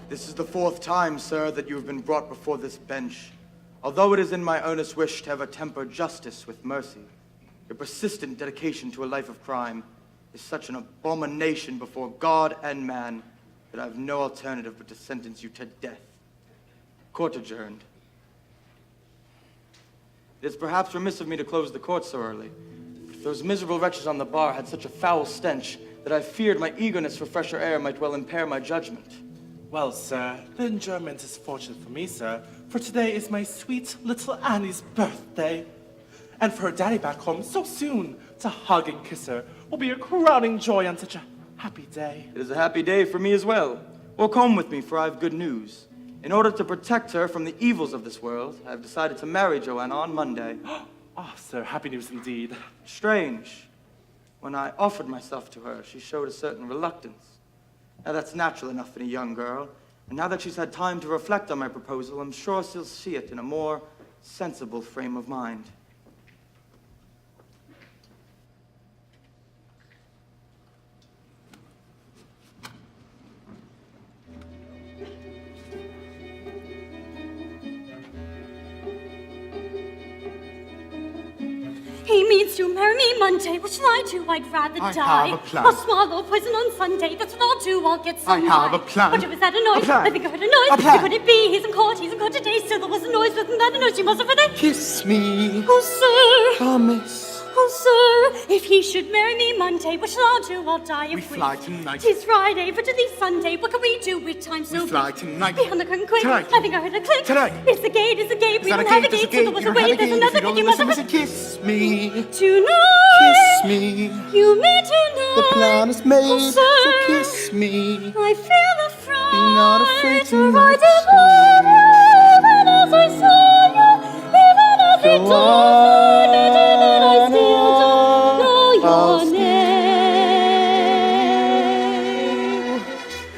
This is the 4th time, sir, that you have been brought before this bench. Although it is in my earnest wish to ever temper justice with mercy, your persistent dedication to a life of crime is such an abomination before God and man that I have no alternative but to sentence you to death. Court adjourned. It is perhaps remiss of me to close the court so early, but those miserable wretches on the bar had such a foul stench that I feared my eagerness for fresher air might well impair my judgment. Well, sir, the enjoyment is fortunate for me, sir, for today is my sweet little Annie's birthday. And for her daddy back home so soon to hug and kiss her will be a crowning joy on such a happy day. It is a happy day for me as well. Walk home with me, for I have good news. In order to protect her from the evils of this world, I have decided to marry Joanna on Monday. Ah, sir, happy news indeed. Strange. When I offered myself to her, she showed a certain reluctance. Now, that's natural enough in a young girl. And now that she's had time to reflect on my proposal, I'm sure she'll see it in a more sensible frame of mind. He means to marry me Monday. What shall I do? I'd rather I die. have a plan. I'll swallow poison on Sunday. That's what I'll do. I'll get some I have high. a plan. What was that a noise? A plan. I think I heard a noise. A plan. Could it be? He's in court today. Still there was a noise. Wasn't that a noise? You must have heard it. Kiss me. Oh, sir. Promise. Oh, sir. If he should marry me Monday, what shall I do? I'll die of We grief. fly tonight. Tis Friday, but at least Sunday. What can we do with time so We fly brief? tonight. Behind the curtain quick. Tonight. I think I heard a click. Tonight. It's the gate. It's the gate. We Is that don't a have gate? a There's gate, a so gate. there was You a don't have way. a There's gate. another If you thing. You don't must have listen, kiss me. Tonight. Kiss me. You may tonight. The plan is made, Oh, so sir. kiss me. I feel the fright. Be not afraid to ride kiss even as I saw you, even as it Go does not matter that I on, still don't know I'll your still- name.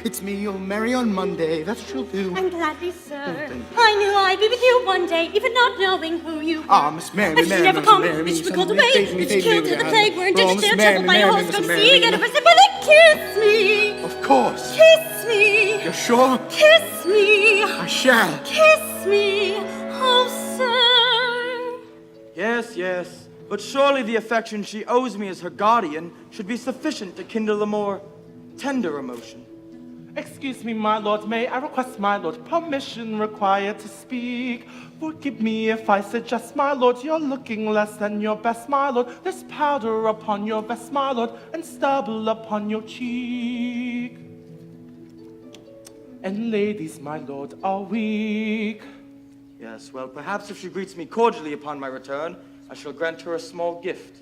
It's me you'll marry on Monday, that she'll do. I'm gladly, sir. thank you. I knew I'd be with you one day, even not knowing who you were. Ah, Miss Mary, If she Mary, never Miss come, Mary, if she Miss called Mary, away, save me, if she save me, killed to the Mary. plague, were in Oh, ditch Miss jail, Mary, troubled by a Mary, host, Miss come Mary, see, get a Mary. person, will it kiss me? Of course. Kiss me. You're sure? Kiss me. I shall. Kiss me. Oh, sir. Yes, yes. But surely the affection she owes me as her guardian should be sufficient to kindle a more tender emotion. Excuse me, my lord, may I request, my lord, permission required to speak? Forgive me if I suggest, my lord, you're looking less than your best, my lord. There's powder upon your vest, my lord, and stubble upon your cheek. And ladies, my lord, are weak. Yes, well, perhaps if she greets me cordially upon my return, I shall grant her a small gift.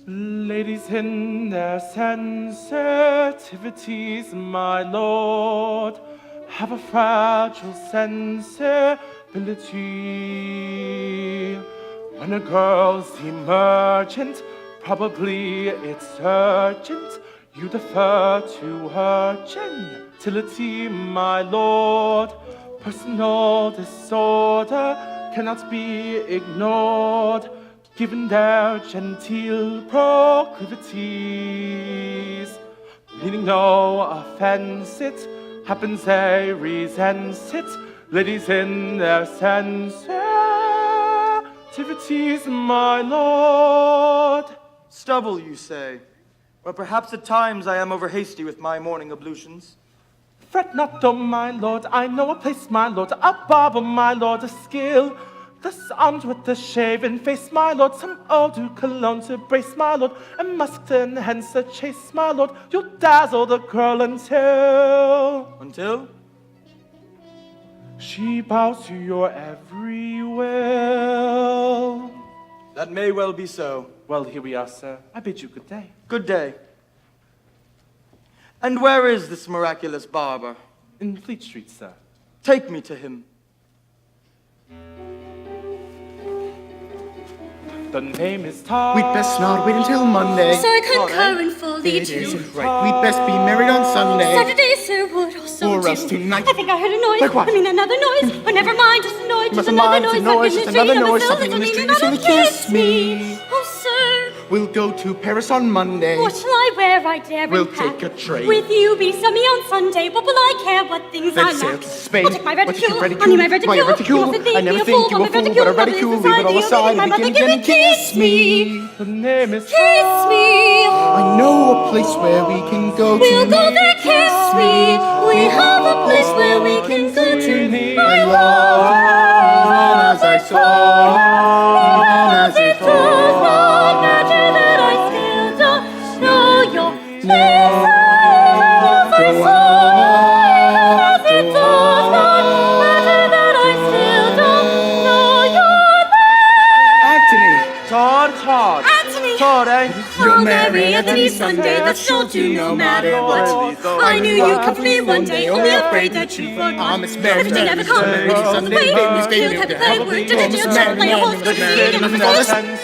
Ladies in their sensitivities, my lord, have a fragile sensibility. When a girl's emergent, probably it's urgent, you defer to her gentility, my lord. Personal disorder cannot be ignored, given their genteel proclivities. Meaning no offense, it happens they resent it. Ladies in their sensitivities, my lord. Stubble, you say? Well, perhaps at times I am over hasty with my morning ablutions. Fret not, though, my lord, I know a place, my lord, a barber, my lord, a skill. Thus armed with the shaven face, my lord, some eau de cologne to brace, my lord, and musk to enhance the chase, my lord. You'll dazzle the girl until... Until? She bows to your every will. That may well be so. Well, here we are, sir. I bid you good day. Good day. And where is this miraculous barber? In Fleet Street, sir. Take me to him. The name is Todd. We'd best not wait until Monday. Sir, concur and fully It too. isn't right. We'd best be married on Sunday. Saturday, sir, would also Or do. else tonight. I think I heard a noise. Like what? I mean, another noise. Oh, never mind, just a noise. Just Never another mind, noise. it's a noise, Something just in the another street, noise, on something in the building, street, another you say, kiss me. Oh, sir. We'll go to Paris on Monday. What shall I wear? I dare We'll unpack. take a train. With you be sunny on Sunday. What will I care what things Then I sail lack? to Spain. I'll take my What is reticule. your reticule? Honey, my reticule. My reticule. You mustn't think I never me a think fool, you but a my fool, but a reticule, leave it all society, aside. my Begin mother, again, give me kiss me. The name is Kiss me. I know a place where we can go We'll to. go there, kiss me. We have a place where we can go to. I love even as I saw, even as it It does not matter that I still don't know your name. As I saw, as it does not matter that I still don't know your Anthony, Todd? name. Anthony. Todd, eh? I'll marry Anthony Sunday, that's sure to no matter what. I knew you'd come for me one day, only afraid that you forgot. Miss Mary, If it did ever come, Mary, it's all the Sunday, way. Miss Mary, She'll have to play word, did Miss you Mary, play a whole Miss story, Mary, and I'm Miss a Mary, fool.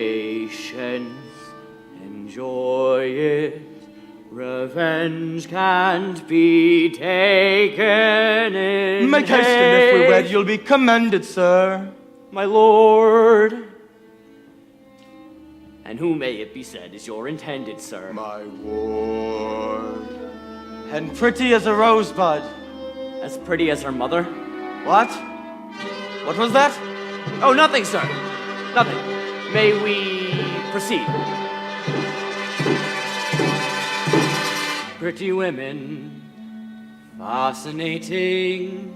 patience, enjoy it. Revenge can't be taken in Make haste, and if we wed, you'll be commended, sir. My lord. And who may it be said is your intended, sir? My ward. And pretty as a rosebud. As pretty as her mother? What? What was that? Oh, nothing, sir. Nothing. May we proceed? Pretty women, fascinating,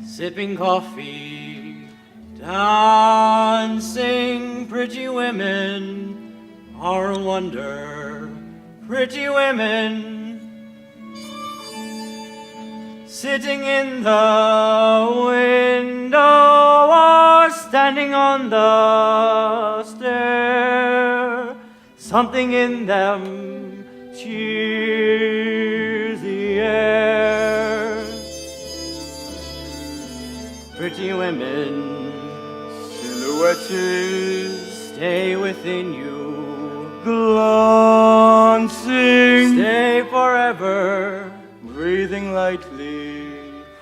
sipping coffee, dancing. Pretty women are a wonder. Pretty women sitting in the window or standing on the stair. Something in them cheers the air. Pretty women, silhouetted, stay within you, glancing, stay forever, breathing lightly.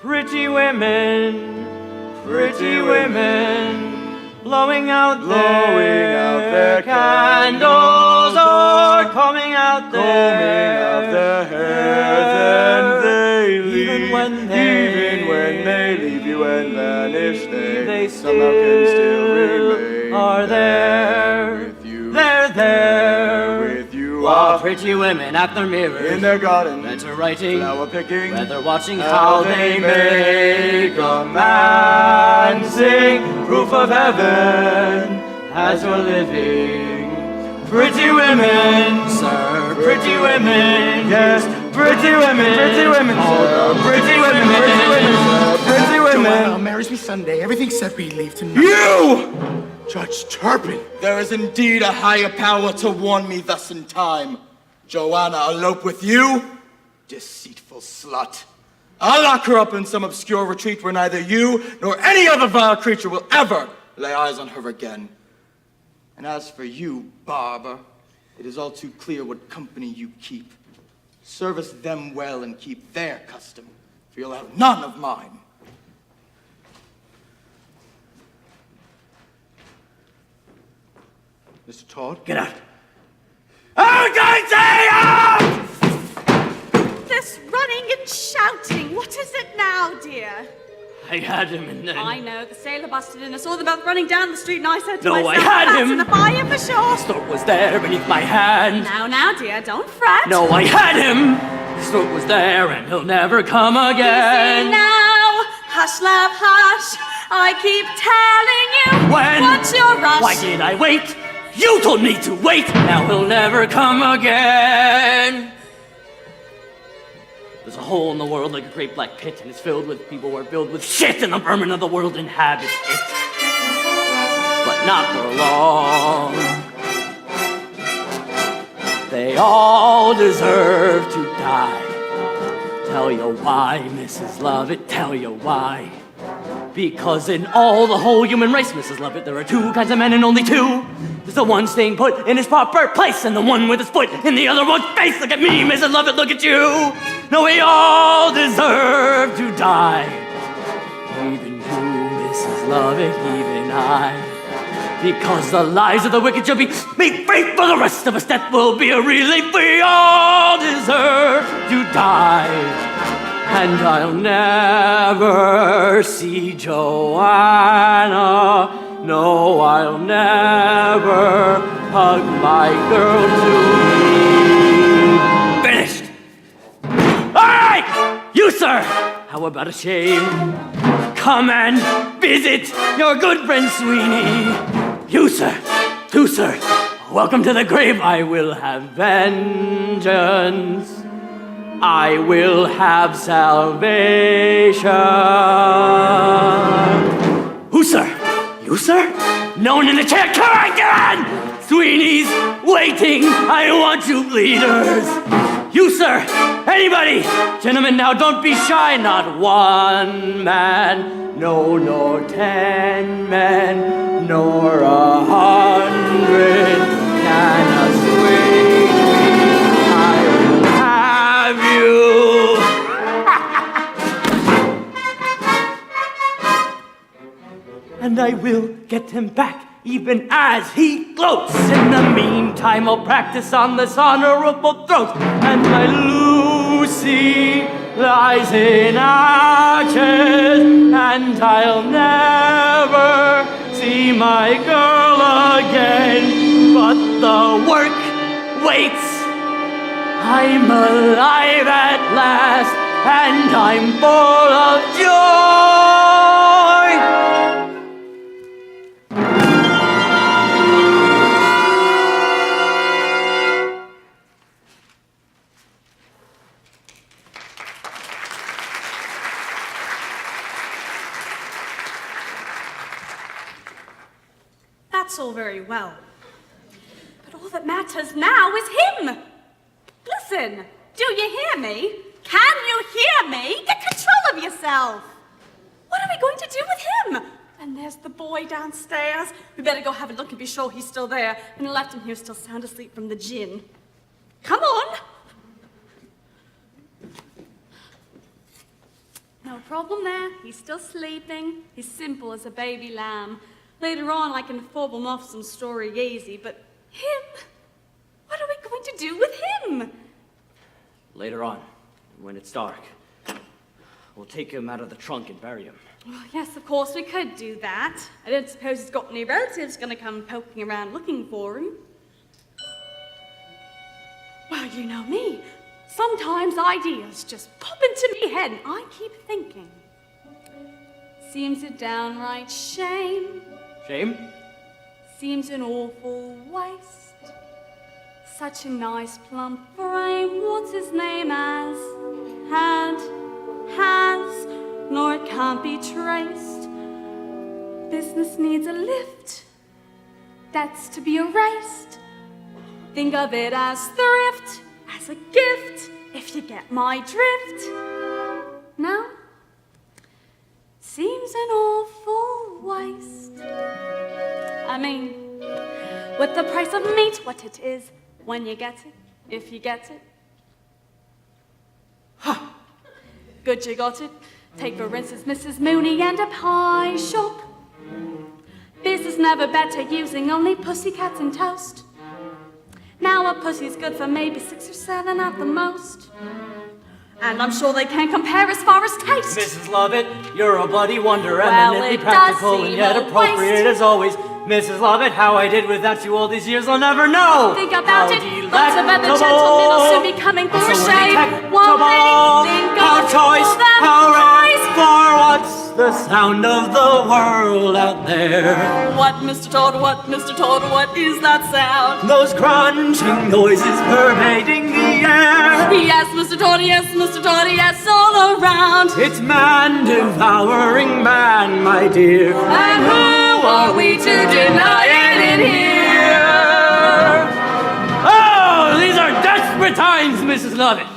Pretty women, pretty women, blowing out their candles or combing out their hair, then they leave. Even when they leave you and vanish, they somehow can still remain. Are there with you? They're there with you. While pretty women at their mirrors, in their garden, letter writing, flower picking, whether watching how they make a man sing, proof of heaven as you're living. Pretty women, sir, pretty women, yes, pretty women, sir, pretty women, pretty women. Joanna marries me Sunday. Everything's set. We leave tonight. You! Judge Turpin. There is indeed a higher power to warn me thus in time. Joanna elope with you? Deceitful slut. I'll lock her up in some obscure retreat where neither you nor any other vile creature will ever lay eyes on her again. And as for you, Barber, it is all too clear what company you keep. Service them well and keep their custom, for you'll have none of mine. Mr. Todd? Get out. This running and shouting, what is it now, dear? I had him and then... I know, the sailor busted in. I saw them both running down the street and I said to No, myself, I had that's him. in a fire for sure. His throat was there beneath my hand. Now, dear, don't fret. No, I had him. His throat was there and he'll never come again. Easy now, hush, love, hush. I keep telling you, When? what's your rush? Why did I wait? You told me to wait. Now he'll never come again. There's a hole in the world like a great black pit, and it's filled with people who are filled with shit, and the vermin of the world inhabits it. But not for long. They all deserve to die. Tell you why, Mrs. Lovett, tell you why. Because in all the whole human race, Mrs. Lovett, there are two kinds of men and only two. There's the one staying put in his proper place and the one with his foot in the other one's face. Look at me, Mrs. Lovett, look at you. No, we all deserve to die. Even you, Mrs. Lovett, even I. Because the lives of the wicked shall be made free for the rest of us. That will be a relief. We all deserve to die. And I'll never see Joanna. No, I'll never hug my girl to me. Finished. All right, you, sir. How about a shave? Come and visit your good friend Sweeney. You, sir. Too, sir. Welcome to the grave. I will have vengeance. I will have salvation. Who, sir? You, sir? No one in the chair. Come on, get on! Sweeney's waiting. I want you bleeders. You, sir. Anybody? Gentlemen, now don't be shy. Not one man. No, nor 10 men. Nor 100. him back, even as he gloats. In the meantime, I'll practice on this honorable throat, and my Lucy lies in ashes, and I'll never see my girl again. But the work waits. I'm alive at last, and I'm full of joy. That's all very well. But all that matters now is him. Listen, do you hear me? Can you hear me? Get control of yourself. What are we going to do with him? And there's the boy downstairs. We better go have a look and be sure he's still there. And I left him here still sound asleep from the gin. Come on. No problem there. He's still sleeping. He's simple as a baby lamb. Later on, I can fob him off some story easy, but him? What are we going to do with him? Later on, when it's dark, we'll take him out of the trunk and bury him. Well, yes, of course, we could do that. I don't suppose he's got any relatives going to come poking around looking for him. Well, you know me. Sometimes ideas just pop into me head and I keep thinking. Seems a downright shame. Shame? Seems an awful waste. Such a nice plump frame. What's his name as? Had, has, nor it can't be traced. Business needs a lift. That's to be erased. Think of it as thrift, as a gift, if you get my drift. No? Seems an awful waste. I mean, with the price of meat, what it is, when you get it, if you get it. Huh. Good you got it. Take for instance Mrs. Mooney and a pie shop. Business never better using only pussycats and toast. Now a pussy's good for maybe 6 or 7 at the most. And I'm sure they can't compare as far as taste. Mrs. Lovett, you're a bloody wonder, Well, eminently it practical does and yet seem a appropriate waste. as always. Mrs. Lovett, how I did without you all these years, I'll never know. Think about How it. Lots of other delectable. gentlemen will soon be coming for a So shave. delectable. Won't they think How of choice, all that how rare, price? for what's the sound of the world out there? What, Mr. Todd, what, Mr. Todd, what is that sound? Those crunching noises pervading the air. Yes, Mr. Todd, yes, all around. It's man devouring man, my dear. And who are we to deny it in here? Oh, these are desperate times, Mrs. Lovett,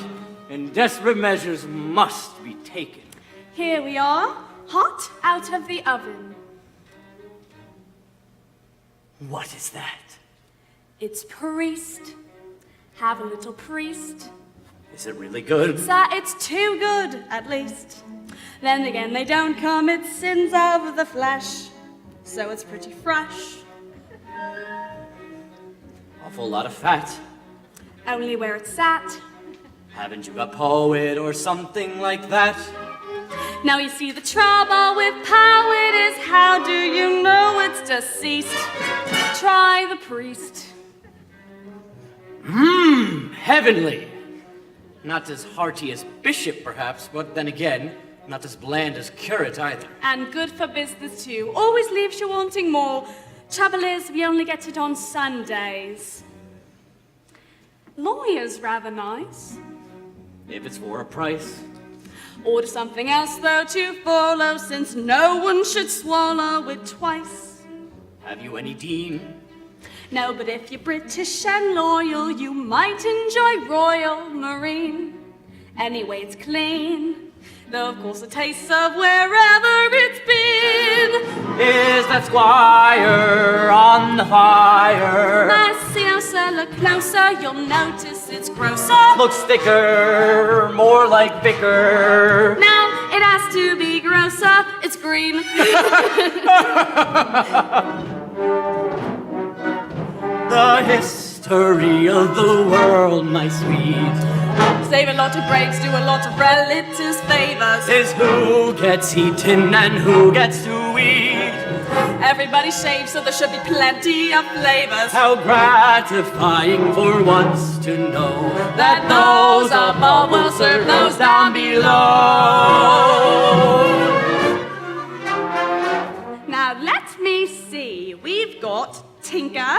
and desperate measures must be taken. Here we are, hot out of the oven. What is that? It's priest. Have a little priest. Is it really good? Sir, it's too good, at least. Then again, they don't commit sins of the flesh, so it's pretty fresh. Awful lot of fat. Only where it's sat. Haven't you a poet or something like that? Now you see the trouble with poet is how do you know it's deceased? Try the priest. Heavenly. Not as hearty as bishop, perhaps, but then again, not as bland as curate either. And good for business too. Always leaves you wanting more. Trouble is, we only get it on Sundays. Lawyer's rather nice. If it's for a price. Order something else though to follow, since no one should swallow it twice. Have you any dean? No, but if you're British and loyal, you might enjoy Royal Marine. Anyway, it's clean, though of course it tastes of wherever it's been. Is that squire on the fire? Mercy, now sir, look closer, you'll notice it's grosser. Looks thicker, more like vicar. Now, it has to be Figuerosa, it's green. The history of the world, my sweet, Save a lot of breaks, do a lot of relatives' favors. is who gets eaten and who gets to eat. Everybody shaves, so there should be plenty of flavors. How gratifying for once to know that those above will serve those down below. Now let me see. We've got Tinker,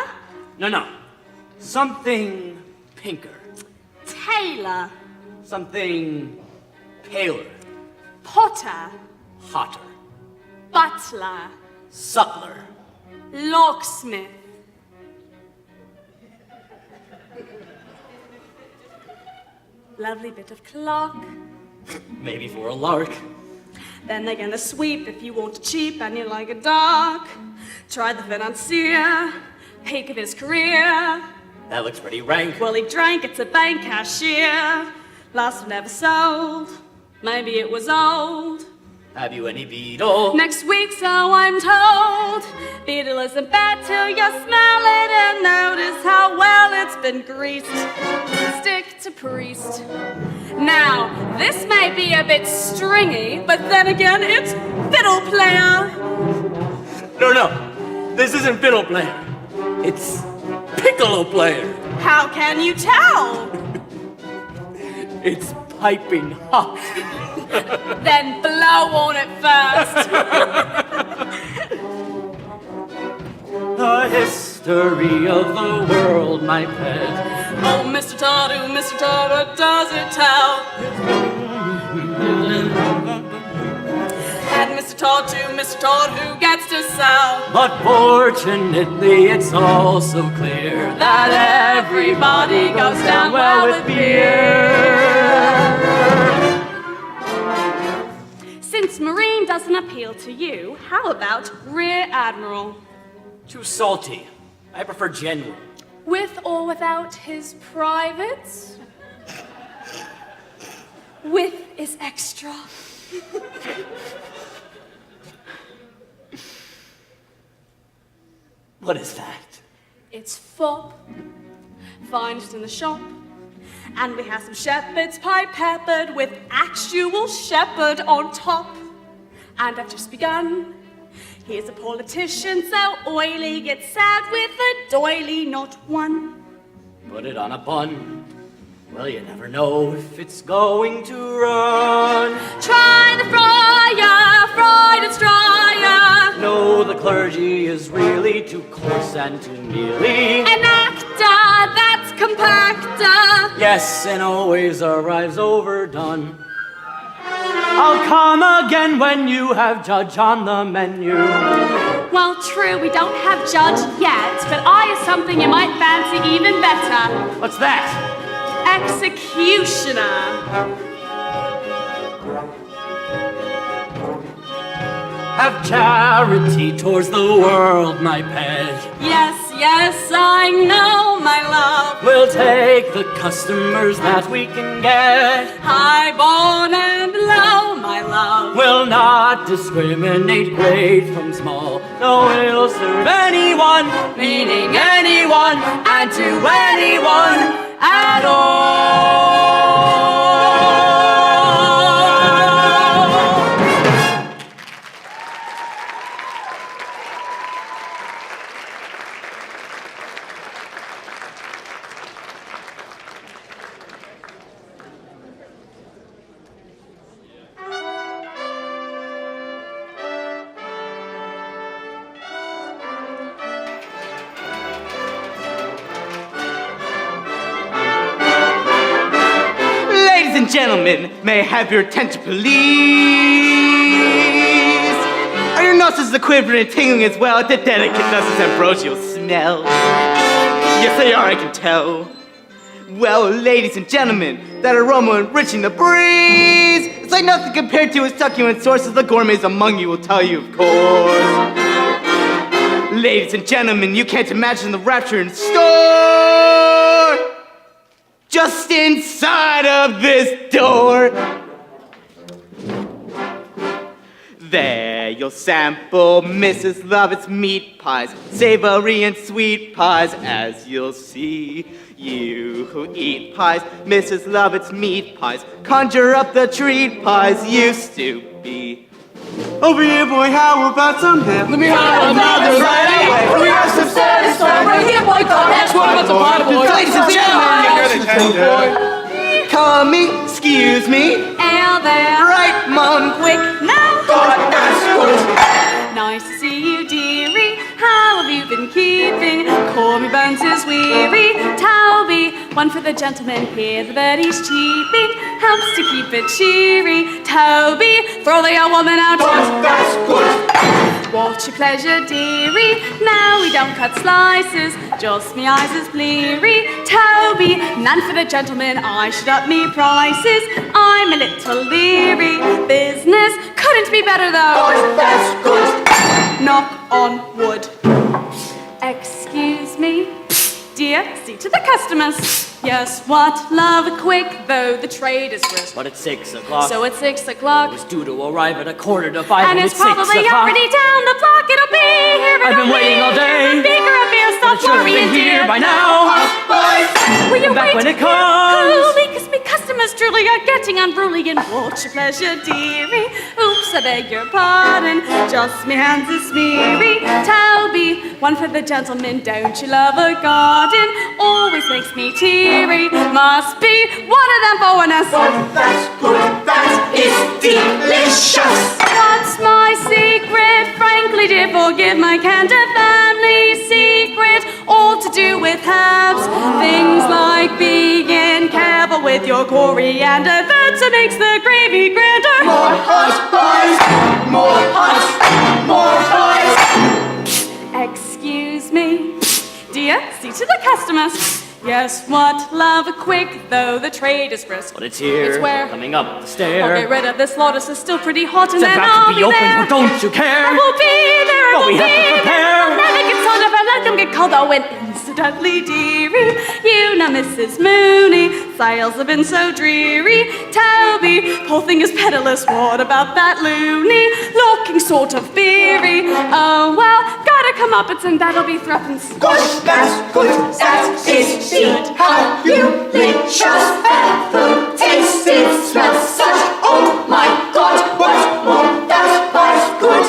No. Something pinker. Taylor, Something paler. Potter, Hotter. Butler, Subtler. Locksmith. Lovely bit of clock. Maybe for a lark. Then they're gonna sweep if you want it cheap and you like it dark. Try the financier, peak of his career. That looks pretty rank. Well, he drank, it's a bank cashier. Last one ever sold. Maybe it was old. Have you any beetle? Next week, so I'm told. Beetle isn't bad till you smell it and notice how well it's been greased. Stick to priest. Now, this may be a bit stringy, but then again, it's fiddle player. No. This isn't fiddle player. It's piccolo player. How can you tell? It's piping hot. Then blow on it first. The history of the world, my pet. Oh, Mr. Todd, what does it tell? And Mr. Todd, who gets to sell? But fortunately, it's also clear that everybody goes down well with beer. Since Marine doesn't appeal to you, how about Rear Admiral? Too salty. I prefer general. With or without his privates? With is extra. What is that? It's fop. Finest in the shop. And we have some shepherd's pie peppered with actual shepherd on top. And I've just begun. Here's a politician so oily, gets sad with a doily, not one. Put it on a bun. Well, you never know if it's going to run. Try the fryer, fried and stryer. No, the clergy is really too coarse and too mealy. An actor that's compactor. Yes, and always arrives overdone. I'll come again when you have Judge on the menu. Well, true, we don't have Judge yet, but I have something you might fancy even better. What's that? Executioner. Have charity towards the world, my pet. Yes, I know, my love. We'll take the customers that we can get. High, born, and low, my love. We'll not discriminate great from small. No, we'll serve anyone, meaning anyone, and to anyone at all. Gentlemen, may I have your attention, please? Are your nostrils quivering and tingling as well at the delicate nuts' ambrosial smell? Yes, they are, I can tell. Well, ladies and gentlemen, that aroma enriching the breeze, it's like nothing compared to its succulent sources the gourmets among you will tell you, of course. Ladies and gentlemen, you can't imagine the rapture in store just inside of this door. There you'll sample Mrs. Lovett's meat pies, savory and sweet pies, as you'll see. You who eat pies, Mrs. Lovett's meat pies, conjure up the treat pies used to be. Over here, boy, how about some ham? Let me have another right away. We have some satisfied right here, boy. That's what about the bottom, boy. Ladies and gentlemen, call me, excuse me. Ale there. Right, Mom. Quick now. God, that's good. Nice to see you, dearie. How have you been keeping? Call me Bones is weary. Toby, one for the gentleman here. The birdie's cheeping. Helps to keep it cheery. Toby, throw the old woman out. God, that's good. What's your pleasure, dearie? Now we don't cut slices, just me eyes is bleary. Toby, none for the gentleman, I should up me prices. I'm a little leery. Business couldn't be better though. God, that's good. Knock on wood. Excuse me, dear, see to the customers. Yes, what, love, quick, though the trade is brisk. But it's 6 o'clock. So at 6 o'clock. It was due to arrive at 4:45, And it's probably already down the block. It'll be here. I've been waiting all day. Beaker of beer, stop But it should have worrying, been here dear. by now. Will you Back wait when it here comes. coolly? 'Cause me customers truly are getting unruly. And what's your pleasure, dearie? Oops, I beg your pardon. Just me hands is smeary. Toby, one for the gentleman. Don't you love a garden? Always makes me teary. Must be one of them for us. That's good. That is delicious. What's my secret? Frankly, dear, forgive my candid family secret. All to do with herbs. Things like being careful with your coriander. That's what makes the gravy grander. More hot pies. More hot. More pies. Excuse me, dear, see to the customers. Yes, what, love, quick, though the trade is brisk. But it's here, It's where? coming up the I'll stair. get rid of this lotus, is still pretty hot, and It's then about I'll to be open, there. or don't you care? I will be there, I But will we be have to there. prepare. I'll never get so never let them get cold, oh, and incidentally, dearie, you know Mrs. Mooney, sales have been so dreary. Toby, poor thing is penniless, what about that loony? Looking sort of beery. Oh, well, gotta come up, and that'll be threepence. Gosh, that's good. That is good. How you delicious. And the taste, it smells such. Oh my God, what's more? That's good.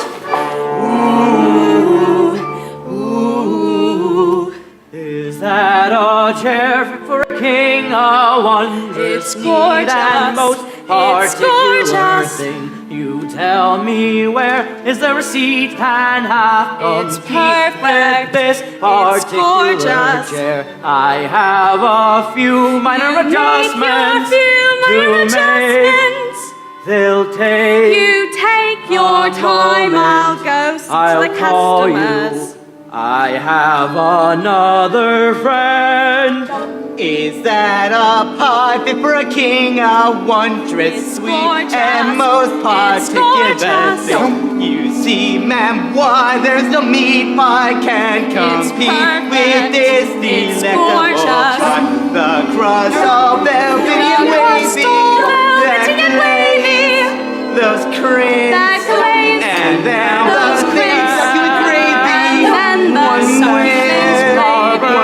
Is that a chair fit for a king? A wondrous, It's neat gorgeous. and most It's particular gorgeous. thing. You tell me where is the receipt and half It's compete with perfect. this It's particular gorgeous. chair. I have a few minor adjustments Make your few minor to make. adjustments. They'll take. You take your a time, I'll moment. go to I'll the call customers. you. I have another friend. Is that a pie fit for a king? A wondrous, It's sweet, gorgeous. and most It's particular gorgeous. thing. You see, ma'am, why there's no meat pie can compete perfect. with this It's delectable gorgeous. pie. The crust all velvety and crust wavy, all velvety and wavy. those creams, That glaze, and then those the creams, thick succulent gravy. and the One succulent with gravy. Barber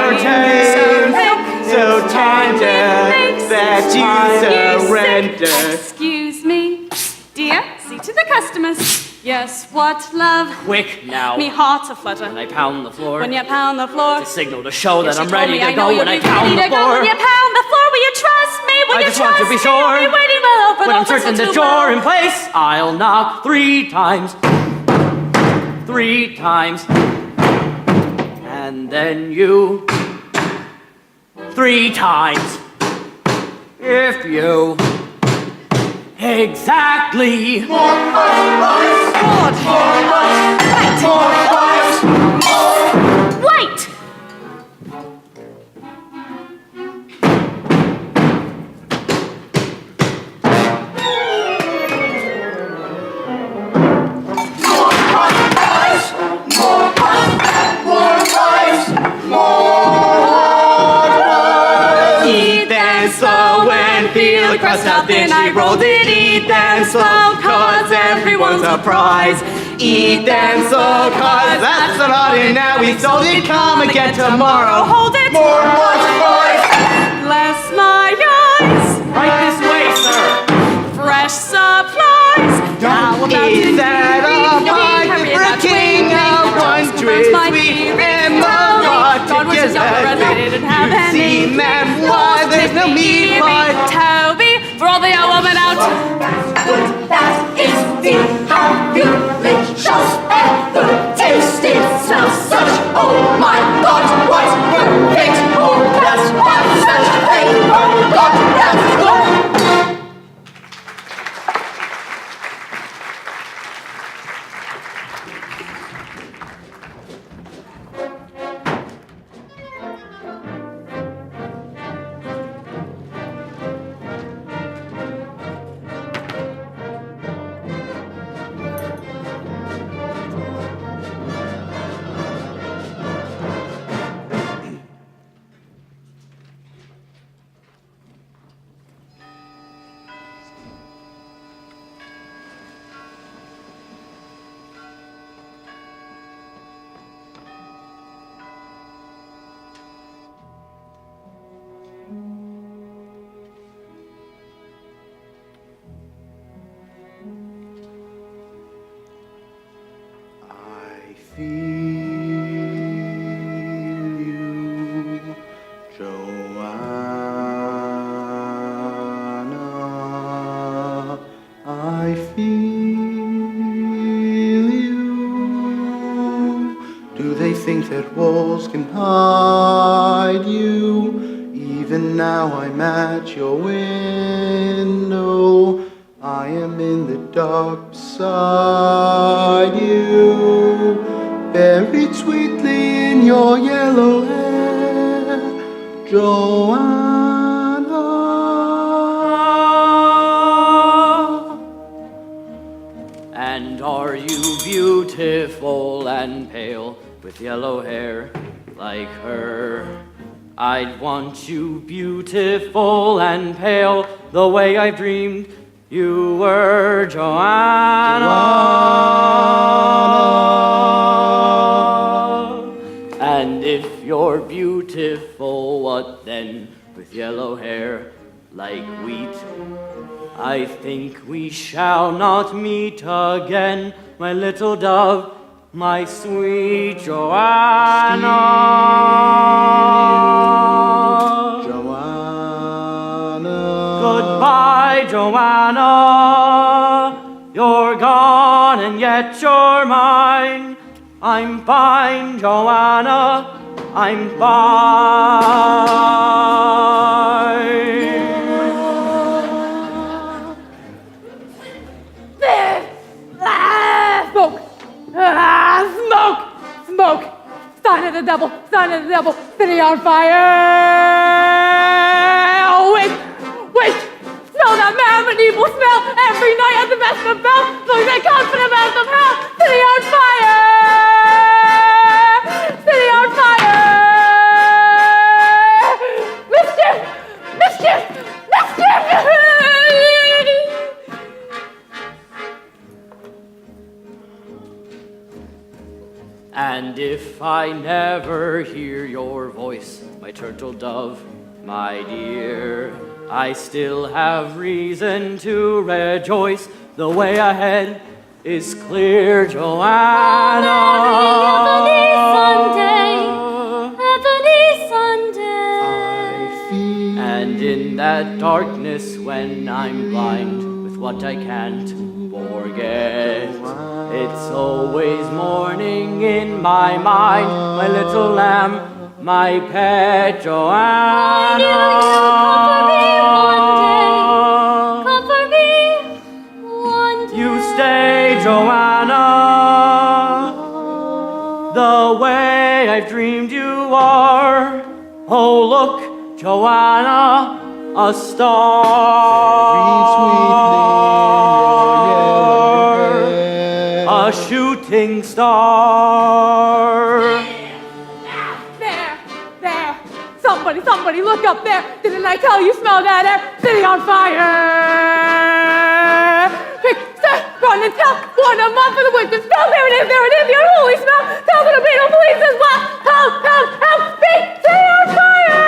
so tender that you surrender. Excuse me, dear, see to the customers. Yes, what, love? Quick now. Me heart's a flutter. When I pound the floor. When you pound the floor. It's a signal to show Yes, that you I'm told ready me, to I know go you'll when I be pound ready the to go floor. when you pound the floor. Will you trust me? Will I you just want to be trust me? sure. I'll be waiting well for When I'm the certain the whistle to door blow. in place, I'll knock 3 times. 3 times. And then you 3 times. If you exactly More pies, more pies, more pies, more. Wait! Eat them slow and feel really pressed out thin. I rolled it, eat them slow, cause everyone's a prize. Eat them slow, cause that's the lot, and now we sold it. Come again tomorrow. Hold it. More boys. Bless my eyes. Right this way, sir. Fresh supplies. Now about Is that a pie for a king of wondrous sweet and what God was just younger and they didn't have any. See, ma'am, why there's no meat pie. Toby, for all the young women out. Good, that is the fabulicious and the tasty smells such. Oh my God, what perfect! Oh, that's what such a oh God, that's good. I feel you, Joanna. I feel you. Do they think that walls can hide you? Even now I'm at your window. I am in the dark beside you, buried sweetly in your yellow hair, Joanna. And are you beautiful and pale, with yellow hair like her? I'd want you beautiful and pale, the way I dreamed you were, Joanna. And if you're beautiful, what then, with yellow hair like wheat? I think we shall not meet again, my little dove, my sweet Joanna. Joanna. Goodbye, Joanna. You're gone and yet you're mine. I'm fine, Joanna. I'm fine. Smoke! Smoke! Smoke! Sign of the devil! Sign of the devil! City on fire! Oh, wait! Wait! Smell that man with evil smell! Every night at the best of bells! Look at confident mouth of hell! City on fire! City on fire! Mischief! Mischief! Mischief! And if I never hear your voice, my turtle dove, my dear, I still have reason to rejoice. The way ahead is clear, Joanna. Ebony Sunday. And in that darkness when I'm blind with what I can't forget, it's always morning in my mind, my little lamb, my pet Joanna. Come for me one day. You stay, Joanna, the way I've dreamed you are. Oh, look, Joanna, a star, a shooting star. There, there. Some Somebody, look up there. Didn't I tell you smell that air? City on fire. Quick, run and tell one a month for the winter smell. There it is, the unholy smell. Tell the beetle police as well. Help, speak. City on fire.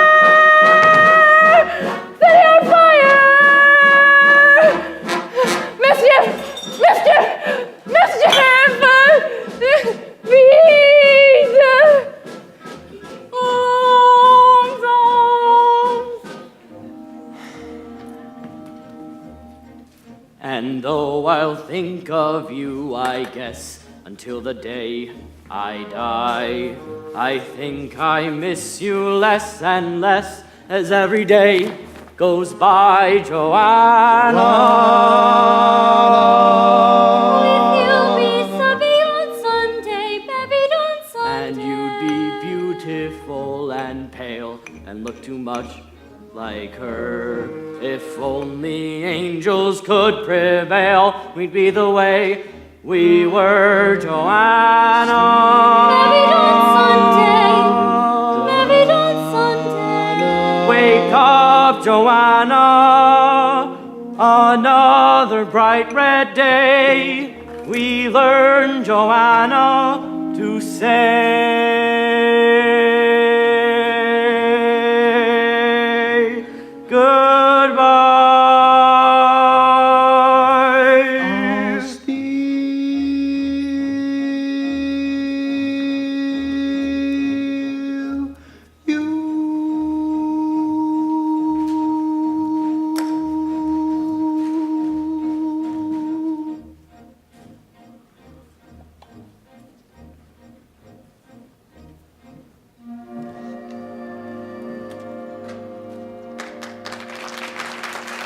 City on fire. Mischief. And though I'll think of you, I guess, until the day I die, I think I miss you less and less as every day goes by, Joanna. You'll be savvy on Sunday, buried on Sunday. And you'd be beautiful and pale and look too much like her. If only angels could prevail, we'd be the way we were, Joanna. Buried on Sunday. Wake up, Joanna. Another bright red day. We learn, Joanna, to say goodbye.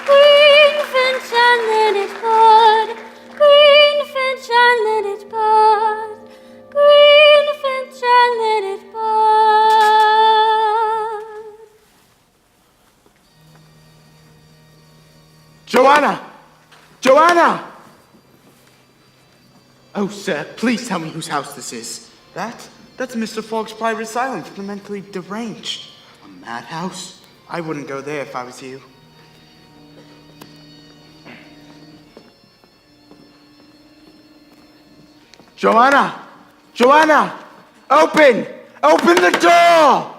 Greenfinch and linnet bud, greenfinch and linnet bud, greenfinch and linnet bud. Joanna! Oh, sir, please tell me whose house this is. That's Mr. Fogg's private asylum for the mentally deranged. A madhouse? I wouldn't go there if I was you. Joanna! Open the door!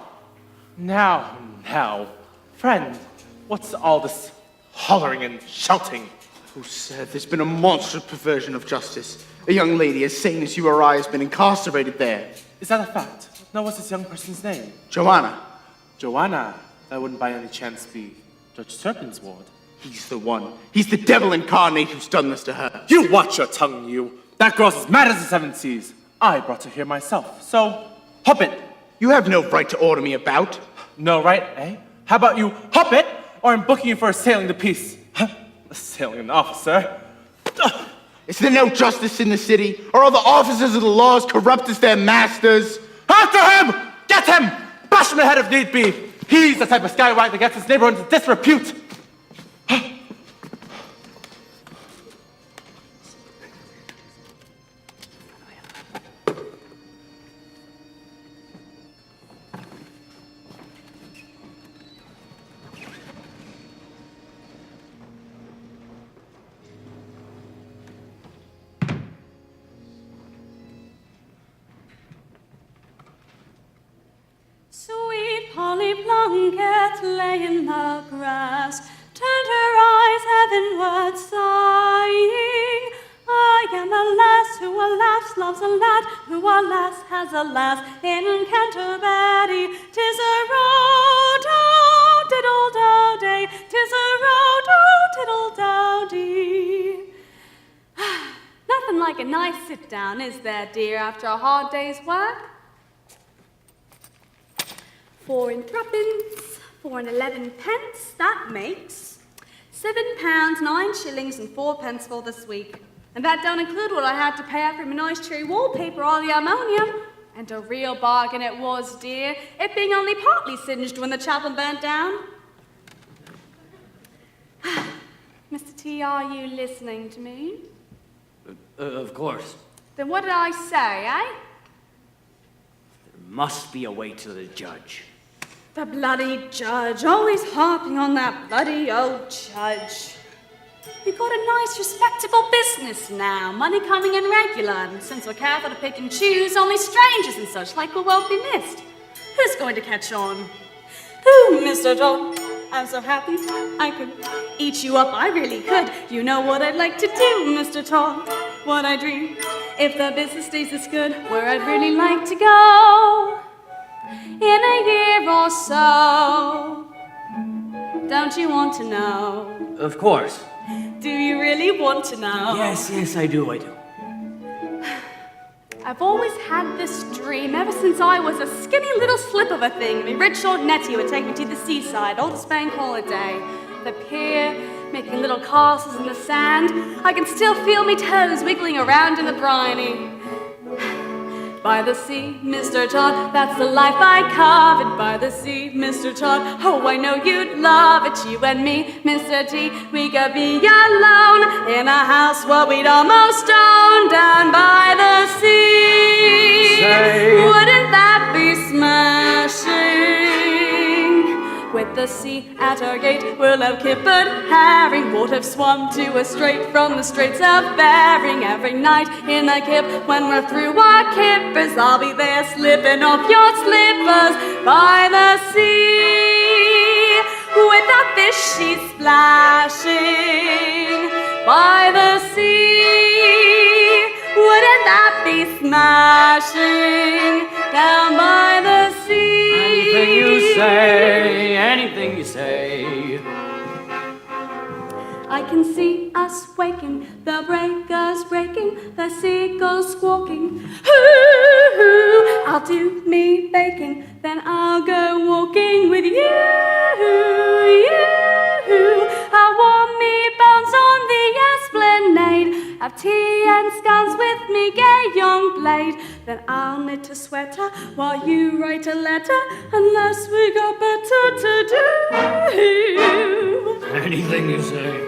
Now, friend, what's all this hollering and shouting? Oh, sir, there's been a monstrous perversion of justice. A young lady as sane as you or I has been incarcerated there. Is that a fact? Now, what's this young person's name? Joanna. Joanna. That wouldn't by any chance be Judge Turpin's ward. He's the one. He's the devil incarnate who's done this to her. You watch your tongue, you. That girl's as mad as the seven seas. I brought her here myself, so hop it. You have no right to order me about. No right, eh? How about you hop it, or I'm booking you for assailing the peace? Huh? Assailing an officer? Is there no justice in the city? Or are the officers of the laws corrupt as their masters? After him! Get him! Bash him in the head if need be. He's the type of skywag that gets his neighborhood into disrepute. Sweet Polly Plunkett lay in the grass, turned her eyes heavenward, sighing. I am a lass who, alas, loves a lad, who, alas, has a lass in Canterbury. 'Tis a row-dow-diddle-dow-day, 'tis a row-dow-diddle-dow-dee. Nothing like a nice sit-down, is there, dear, after a hard day's work? 4 and 3pence, 4 and 11 pence, that makes £7, 9 shillings and 4pence for this week. And that don't include what I had to pay out for my nice cherry wallpaper or the harmonium. And a real bargain it was, dear, it being only partly singed when the chapel burnt down. Mr. T, are you listening to me? Of course. Then what did I say, eh? There must be a way to the judge. The bloody judge, always harping on that bloody old judge. We've got a nice, respectable business now, money coming in regular, and since we're careful to pick and choose, only strangers and such like we won't be missed. Who's going to catch on? Ooh, Mr. Todd, I'm so happy I could eat you up, I really could. You know what I'd like to do, Mr. Todd, what I dream. If the business stays this good, where I'd really like to go in a year or so. Don't you want to know? Of course. Do you really want to know? Yes, I do. I've always had this dream ever since I was a skinny little slip of a thing. My rich old Nettie would take me to the seaside all this bank holiday. The pier, making little castles in the sand. I can still feel me toes wiggling around in the briny. By the sea, Mr. Todd, that's the life I covet. By the sea, Mr. Todd, oh, I know you'd love it. You and me, Mr. T, we could be alone in a house where we'd almost own down by the sea. Wouldn't that be smashing? With the sea at our gate, we'll have kippered herring. Would have swum to us straight from the Straits of Bering. Every night in the kip, when we're through our kippers, I'll be there slipping off your slippers by the sea. With the fishy splashing by the sea. Wouldn't that be smashing down by the sea? Anything you say. I can see us waking, the breakers breaking, the seagulls squawking. Hoo-hoo, I'll do me baking, then I'll go walking with you. I'll warm me bones on the esplanade, have tea and scones with me gay young blade. Then I'll knit a sweater while you write a letter, unless we got better to do. Anything you say.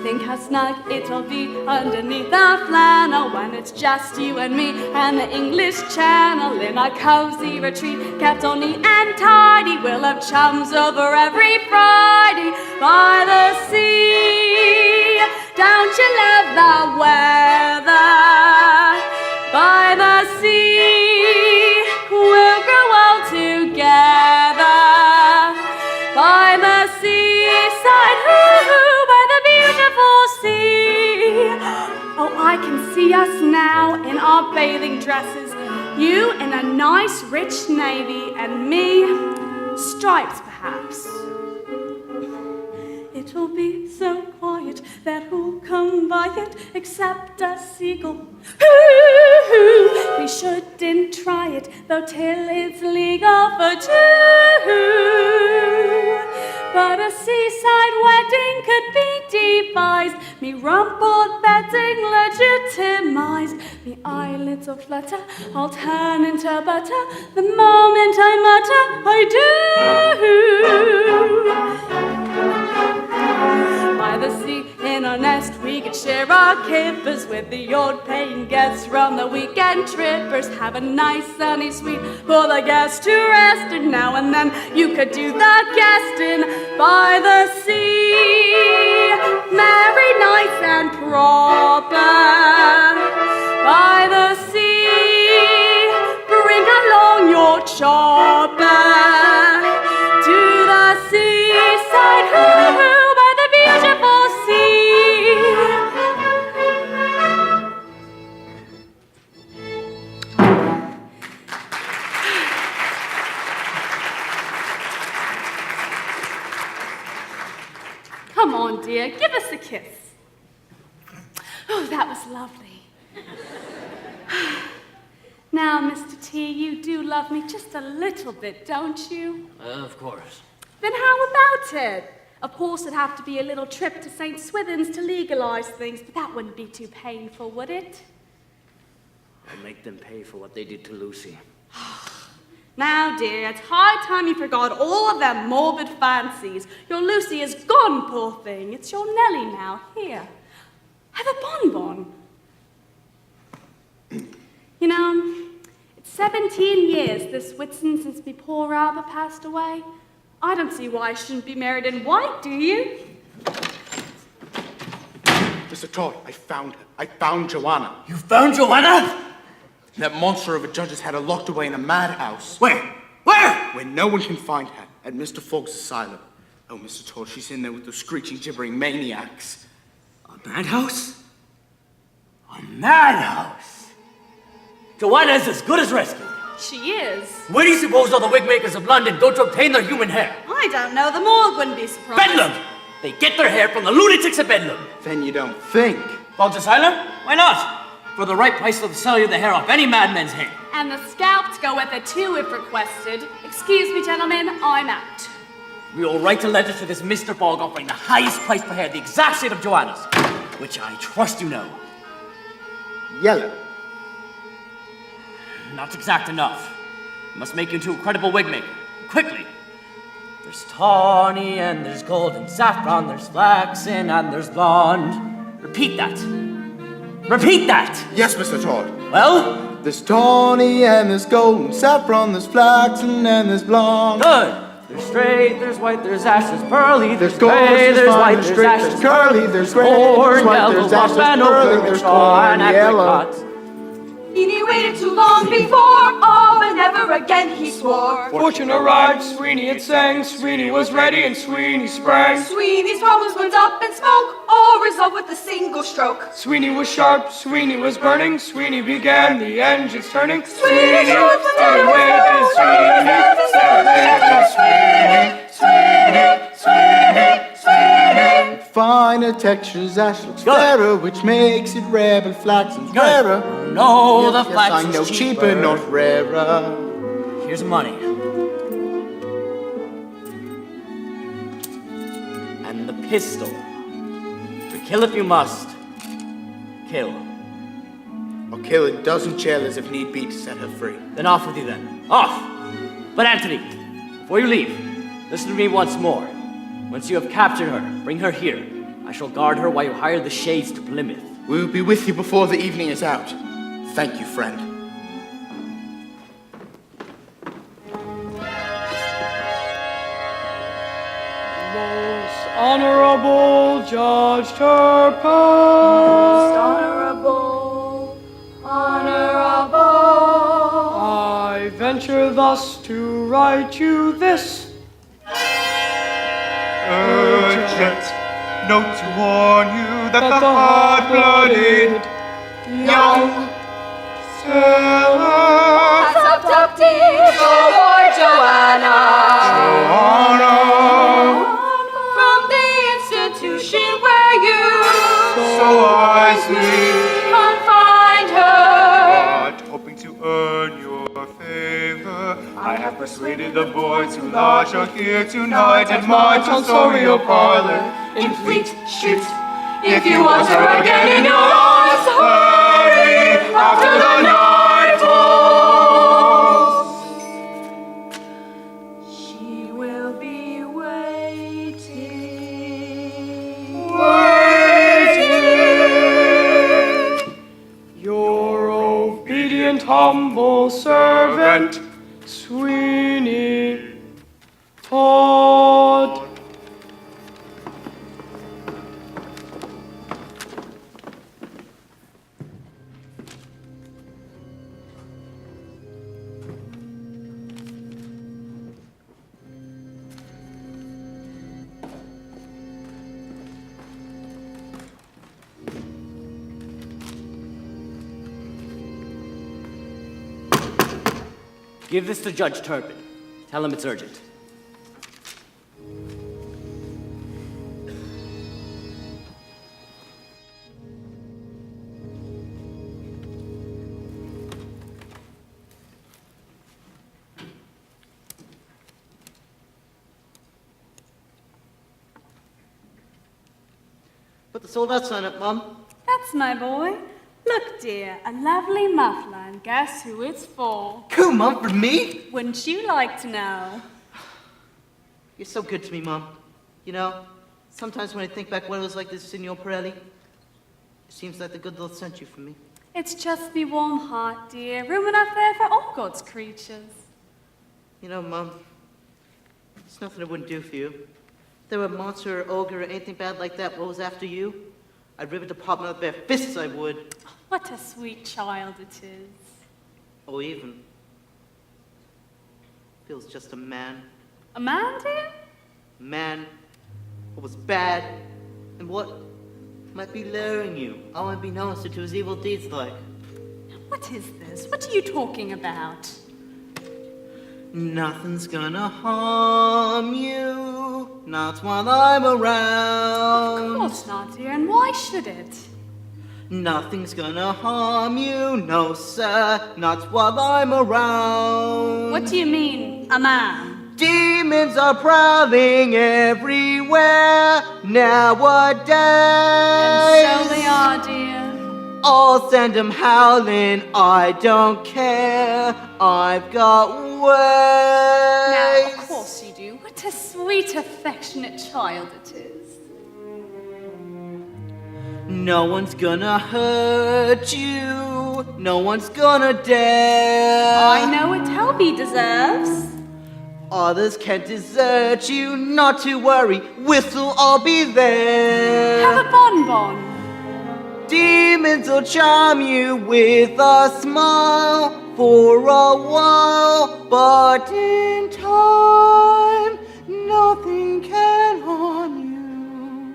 Think how snug it'll be underneath our flannel when it's just you and me and the English Channel in our cozy retreat, kept all neat and tidy. We'll have chums over every Friday by the sea. Don't you love the weather? By the sea, we'll grow old together. By the seaside, hoo-hoo, by the beautiful sea. Oh, I can see us now in our bathing dresses. You in a nice rich navy, and me, stripes perhaps. It'll be so quiet that who'll come by it except a seagull? Hoo-hoo, we shouldn't try it, though till it's legal for two. But a seaside wedding could be devised, me rumpled bedding legitimized, me eyelids will flutter, I'll turn into butter the moment I mutter I do. By the sea, in our nest, we could share our kippers with the odd paying guests from the weekend trippers. Have a nice sunny suite for the guests to rest in. Now and then you could do the guesting by the sea. Merry, nice and proper by the sea. Bring along your chopper to the seaside. Hoo-hoo. Come on, dear, give us a kiss. Oh, that was lovely. Now, Mr. T, you do love me just a little bit, don't you? Of course. Then how about it? Of course, it'd have to be a little trip to St. Swithin's to legalize things, but that wouldn't be too painful, would it? I'll make them pay for what they did to Lucy. Now, dear, it's high time you forgot all of them morbid fancies. Your Lucy is gone, poor thing. It's your Nellie now. Here, have a bonbon. You know, it's 17 years this Whitson since me poor Robert passed away. I don't see why I shouldn't be married in white, do you? Mr. Todd, I found her. I found Joanna. You found Joanna? That monster of a judge has had her locked away in a madhouse. Where? Where? Where no one can find her. At Mr. Fogg's asylum. Oh, Mr. Todd, she's in there with those screeching, gibbering maniacs. A madhouse? A madhouse? Joanna is as good as rescued. She is. Where do you suppose all the wig makers of London go to obtain their human hair? I don't know. The morgue wouldn't be surprised. Bedlam! They get their hair from the lunatics at Bedlam. Then you don't think. Fogg's asylum? Why not? For the right price, they'll sell you the hair off any madman's head. And the scalp to go with it too, if requested. Excuse me, gentlemen, I'm out. We will write a letter to this Mr. Fogg offering the highest price per hair, the exact shade of Joanna's, which I trust you know. Yellow. Not exact enough. Must make you into a credible wig maker. Quickly. There's tawny and there's golden saffron, there's flaxen and there's blonde. Repeat that. Repeat that! Yes, Mr. Todd. Well? There's tawny and there's golden saffron, there's flaxen and there's blonde. Good! There's straight, there's white, there's ash, there's pearly, there's gold, gray, there's white, there's straight, ash, there's curly, there's gray, corn, there's white, yellow, there's ash, mop, there's and pearly, ochre, there's straw, and corn, yellow. apricot. Sweeney waited too long before, oh, but never again he swore. Fortune arrived, Sweeney had sang, Sweeney was ready, and Sweeney sprang. Sweeney's problems went up in smoke, all resolved with a single stroke. Sweeney was sharp, Sweeney was burning, Sweeney began the engines turning. Sweeney showed the started waving, Sweeney, started waving, Sweeney, Sweeney. Finer textures, ash looks fairer, which makes it rare, but flaxen's rarer. No, Yes, the yes, flaxen's I know cheaper, not rarer. Here's money. And the pistol. To kill if you must. Kill. Or kill a dozen jailers if need be to set her free. Then off with you then. Off! But Anthony, before you leave, listen to me once more. Once you have captured her, bring her here. I shall guard her while you hire the shades to Plymouth. We will be with you before the evening is out. Thank you, friend. Most honorable Judge Turpin. Honorable. I venture thus to write you this. Urgent note to warn you that the hard-blooded young sailor Has abducted poor Joanna. From the institution where you so wisely confined her. but hoping to earn your favor, I have persuaded the boys to lodge her here tonight at my tonsorial parlor In Fleet Street. If you want her again in your arms, hurry after the night falls. She will be waiting. Your obedient, humble servant, Sweeney Todd. Give this to Judge Turpin. Tell him it's urgent. Put the sold out sign up, Mom. That's my boy. Look, dear, a lovely muffler, and guess who it's for? Cool, Mom, for me? Wouldn't you like to know? You're so good to me, Mom. You know, sometimes when I think back what it was like to Signor Pirelli, it seems like the good Lord sent you for me. It's just me warm heart, dear. Room enough there for all God's creatures. You know, Mum, there's nothing I wouldn't do for you. If there were a monster or ogre or anything bad like that, what was after you? I'd rip it apart with bare fists, I would. What a sweet child it is. Oh, even. Phil's just a man. A man, dear? A man who was bad and what might be luring you. I want to be noticed to his evil deeds like. What is this? What are you talking about? Nothing's gonna harm you, not while I'm around. Of course not, dear, and why should it? Nothing's gonna harm you, no sir, not while I'm around. What do you mean, a man? Demons are prowling everywhere nowadays. And so they are, dear. I'll send them howling, I don't care, I've got ways. Now, of course you do. What a sweet, affectionate child it is. No one's gonna hurt you, no one's gonna dare. I know what Toby deserves. Others can't desert you, not to worry, Whistle, I'll be there. Have a bonbon. Demons will charm you with a smile for a while, but in time, nothing can harm you.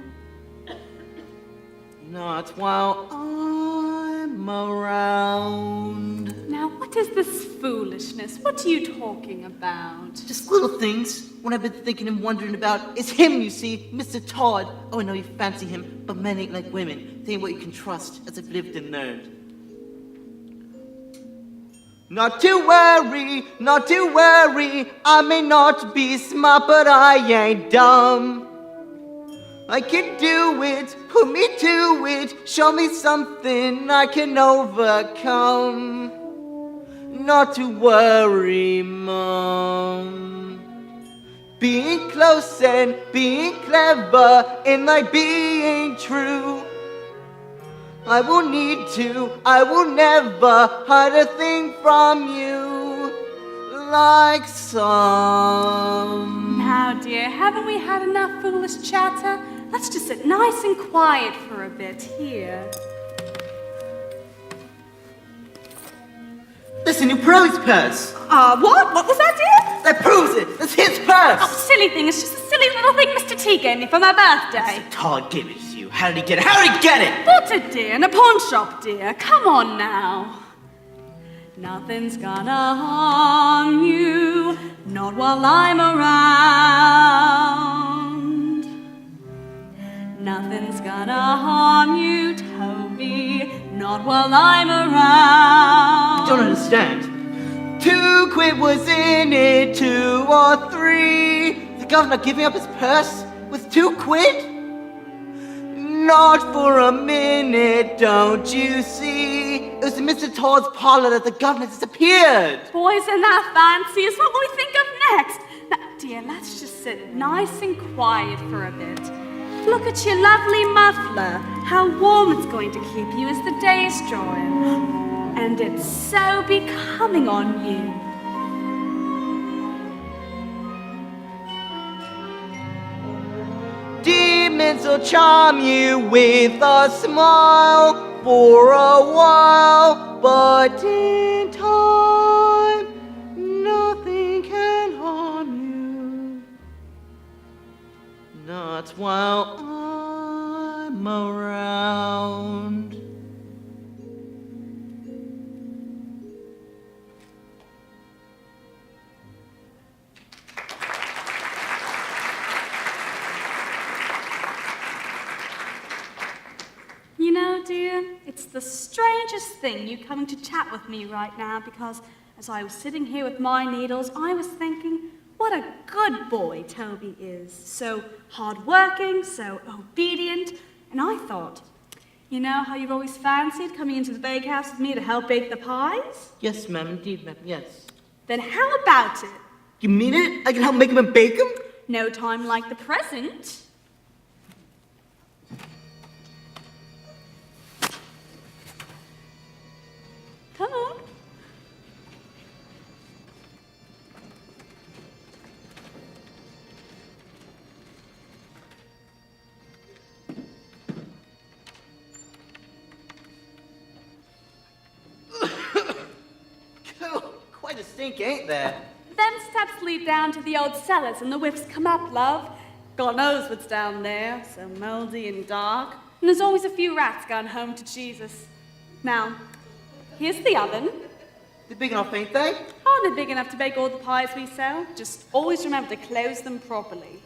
Not while I'm around. Now, what is this foolishness? What are you talking about? Just little things. What I've been thinking and wondering about is him, you see, Mr. Todd. Oh, I know you fancy him, but men ain't like women. They ain't what you can trust, as I've lived and learned. Not to worry, I may not be smart, but I ain't dumb. I can do it, put me to it, show me something I can overcome. Not to worry, Mom. Being close and being clever in my being true. I will never hide a thing from you, like some. Now, dear, haven't we had enough foolish chatter? Let's just sit nice and quiet for a bit here. Listen, you Pearlie's purse. What? What was that, dear? That proves it. That's his purse. Oh, silly thing. It's just a silly little thing Mr. T gave me for my birthday. Todd gave it to you. How did he get it? How did he get it? Bought it, dear, in a pawn shop, dear. Come on now. Nothing's gonna harm you, not while I'm around. Nothing's gonna harm you, Toby, not while I'm around. Don't understand. 2 quid was in it, 2 or 3. The governor giving up his purse with 2 quid? Not for a minute, don't you see? It was in Mr. Todd's parlor that the governor disappeared. Boys and their fancies, what will we think of next? Now, dear, let's just sit nice and quiet for a bit. Look at your lovely muffler, how warm it's going to keep you as the days draw in. And it's so becoming on you. Demons will charm you with a smile for a while, but in time, nothing can harm you. Not while I'm around. You know, dear, it's the strangest thing you coming to chat with me right now, because as I was sitting here with my needles, I was thinking, what a good boy Toby is. So hard-working, so obedient. And I thought, you know how you've always fancied coming into the bakehouse with me to help bake the pies? Yes, ma'am, indeed, ma'am, yes. Then how about it? You mean it? I can help make them and bake them? No time like the present. Come on. Quite a stink, ain't there? Them steps lead down to the old cellars and the whiffs come up, love. God knows what's down there, so mouldy and dark. And there's always a few rats gone home to Jesus. Now, here's the oven. They're big enough, ain't they? Oh, they're big enough to bake all the pies we sell. Just always remember to close them properly.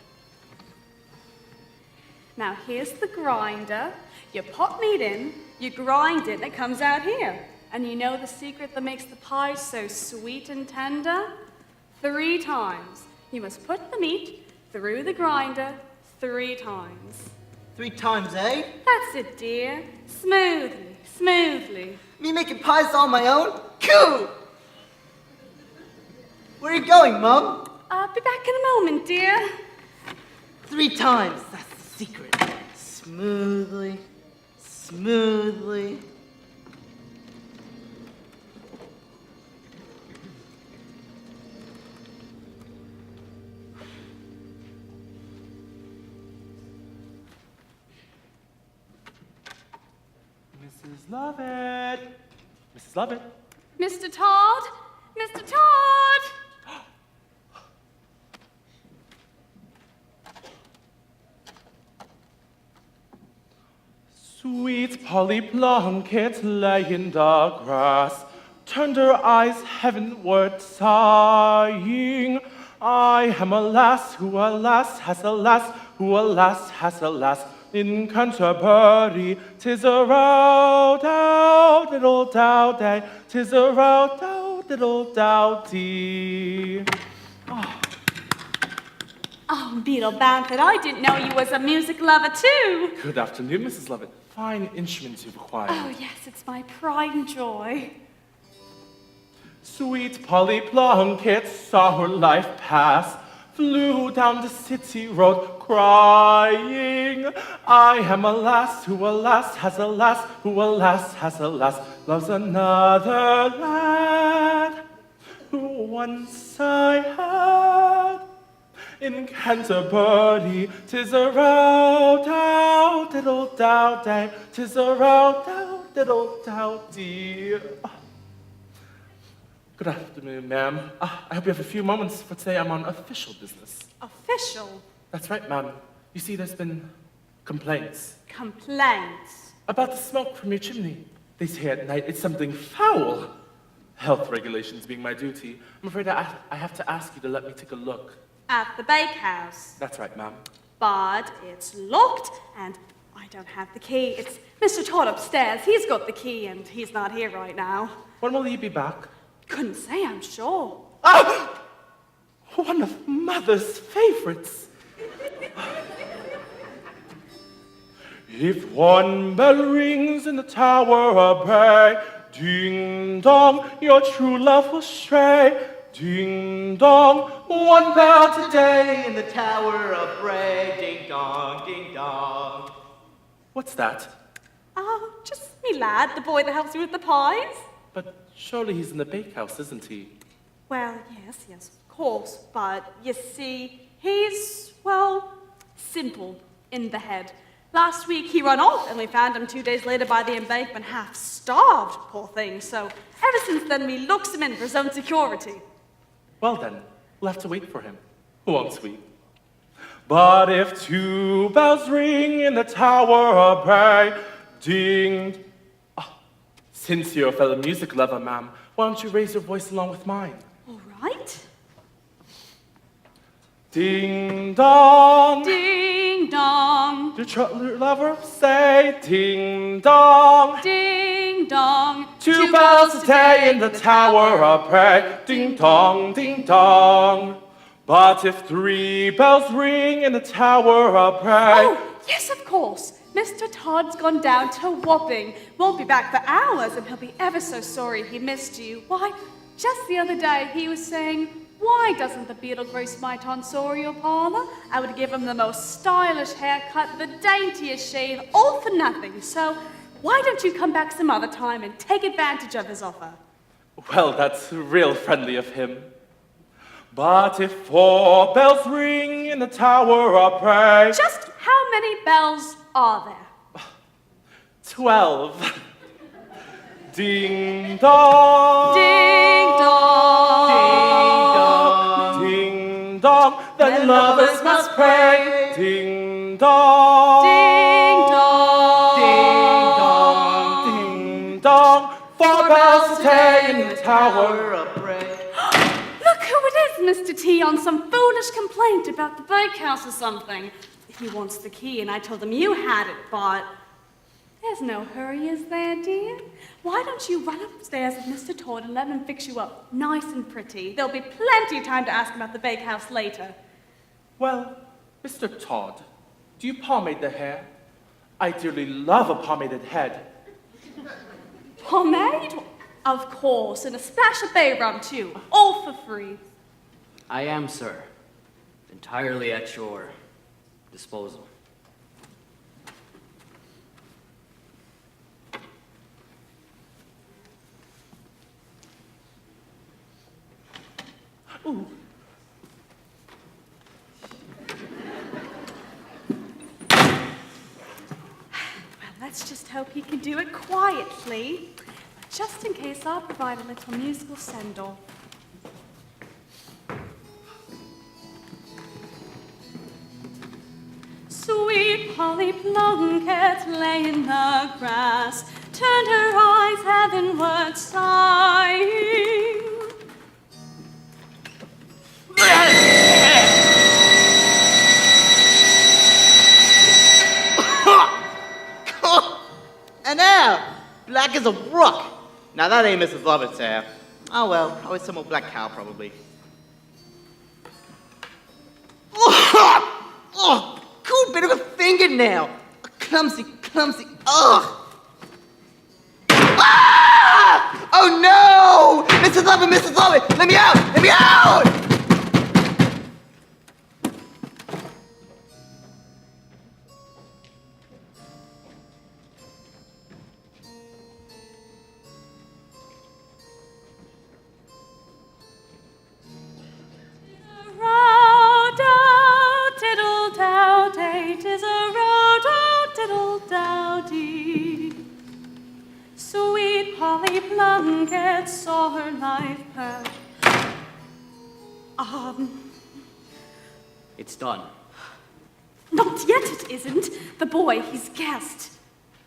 Now, here's the grinder. You put meat in, you grind it, and it comes out here. And you know the secret that makes the pie so sweet and tender? 3 times. You must put the meat through the grinder 3 times. 3 times, eh? That's it, dear. Smoothly, smoothly. Me making pies on my own? Cool! Where are you going, Mum? I'll be back in a moment, dear. 3 times, that's the secret. Smoothly, smoothly. Mrs. Lovett! Mrs. Lovett! Mr. Todd! Mr. Todd! Sweet Polly Plunkett lay in the grass, turned her eyes heavenward, sighing. I am a lass who alas has a lass, who alas has a lass. In Canterbury, 'tis a row dow diddle dow day, 'tis a row dow diddle dow dee. Oh, Beetle Bamford, I didn't know you was a music lover too. Good afternoon, Mrs. Lovett. Fine instruments you've acquired. Oh, yes, it's my pride and joy. Sweet Polly Plunkett saw her life pass, flew down the city road crying, I am a lass who alas has a lass, who alas has a lass, loves another lad who once I had. In Canterbury, 'tis a row dow diddle dow day, 'tis a row dow diddle dow dee. Good afternoon, ma'am. I hope you have a few moments, for today I'm on official business. Official? That's right, ma'am. You see, there's been complaints. Complaints? About the smoke from your chimney. They say at night it's something foul. Health regulations being my duty, I'm afraid I have to ask you to let me take a look. At the bakehouse. That's right, ma'am. But it's locked, and I don't have the key. It's Mr. Todd upstairs. He's got the key, and he's not here right now. When will he be back? Couldn't say, I'm sure. Ah! One of Mother's favorites. If one bell rings in the tower of Bray, ding dong, your true love will stray. Ding dong, one bell today in the Tower of Bray, ding dong, ding dong. What's that? Oh, just me lad, the boy that helps you with the pies. But surely he's in the bakehouse, isn't he? Well, yes, of course, but you see, he's, well, simple in the head. Last week he run off and we found him 2 days later by the embankment, half starved, poor thing. So ever since then we looks him in for his own security. Well then, we'll have to wait for him, won't we? But if 2 bells ring in the Tower of Bray, ding... Since you're a fellow music lover, ma'am, why don't you raise your voice along with mine? All right. Ding dong. Ding dong. Do your lover say ding dong? Ding dong. 2 bells today in the Tower of Bray, ding dong, ding dong. But if 3 bells ring in the Tower of Bray... Oh, yes, of course. Mr. Todd's gone down to Wapping. Won't be back for hours, and he'll be ever so sorry he missed you. Why, just the other day he was saying, why doesn't the beetle gross my tonsorial parlor? I would give him the most stylish haircut, the daintiest shave, all for nothing. So Why don't you come back some other time and take advantage of his offer? Well, that's real friendly of him. But if 4 bells ring in the tower of prayer... Just how many bells are there? 12. Ding dong. Ding dong. Ding dong. Then lovers must pray. Ding dong. Ding dong. Ding dong. Ding dong. 4 bells to stay in the tower of prayer. Look who it is, Mr. T, on some foolish complaint about the bakehouse or something. He wants the key, and I told him you had it, but there's no hurry, is there, dear? Why don't you run upstairs with Mr. Todd and let him fix you up nice and pretty? There'll be plenty of time to ask about the bakehouse later. Well, Mr. Todd, do you pomade the hair? I dearly love a pomaded head. Pomade? Of course, and a splash of bay rum, too. All for free. I am, sir. Entirely at your disposal. Ooh. Well, let's just hope he can do it quietly. But just in case, I'll provide a little musical send-off. Sweet Polly Plunkett lay in the grass, turned her eyes heavenward, sighing. And now, black as a rock. Now that ain't Mrs. Lovett's hair. Oh well, probably some old black cow, probably. Oh, cool bit of a fingernail. A clumsy, ugh. Ah! Oh no! Mrs. Lovett, let me out! Let me out! Sweet Polly Plunkett saw her life pass. It's done. Not yet it isn't. The boy, he's guessed.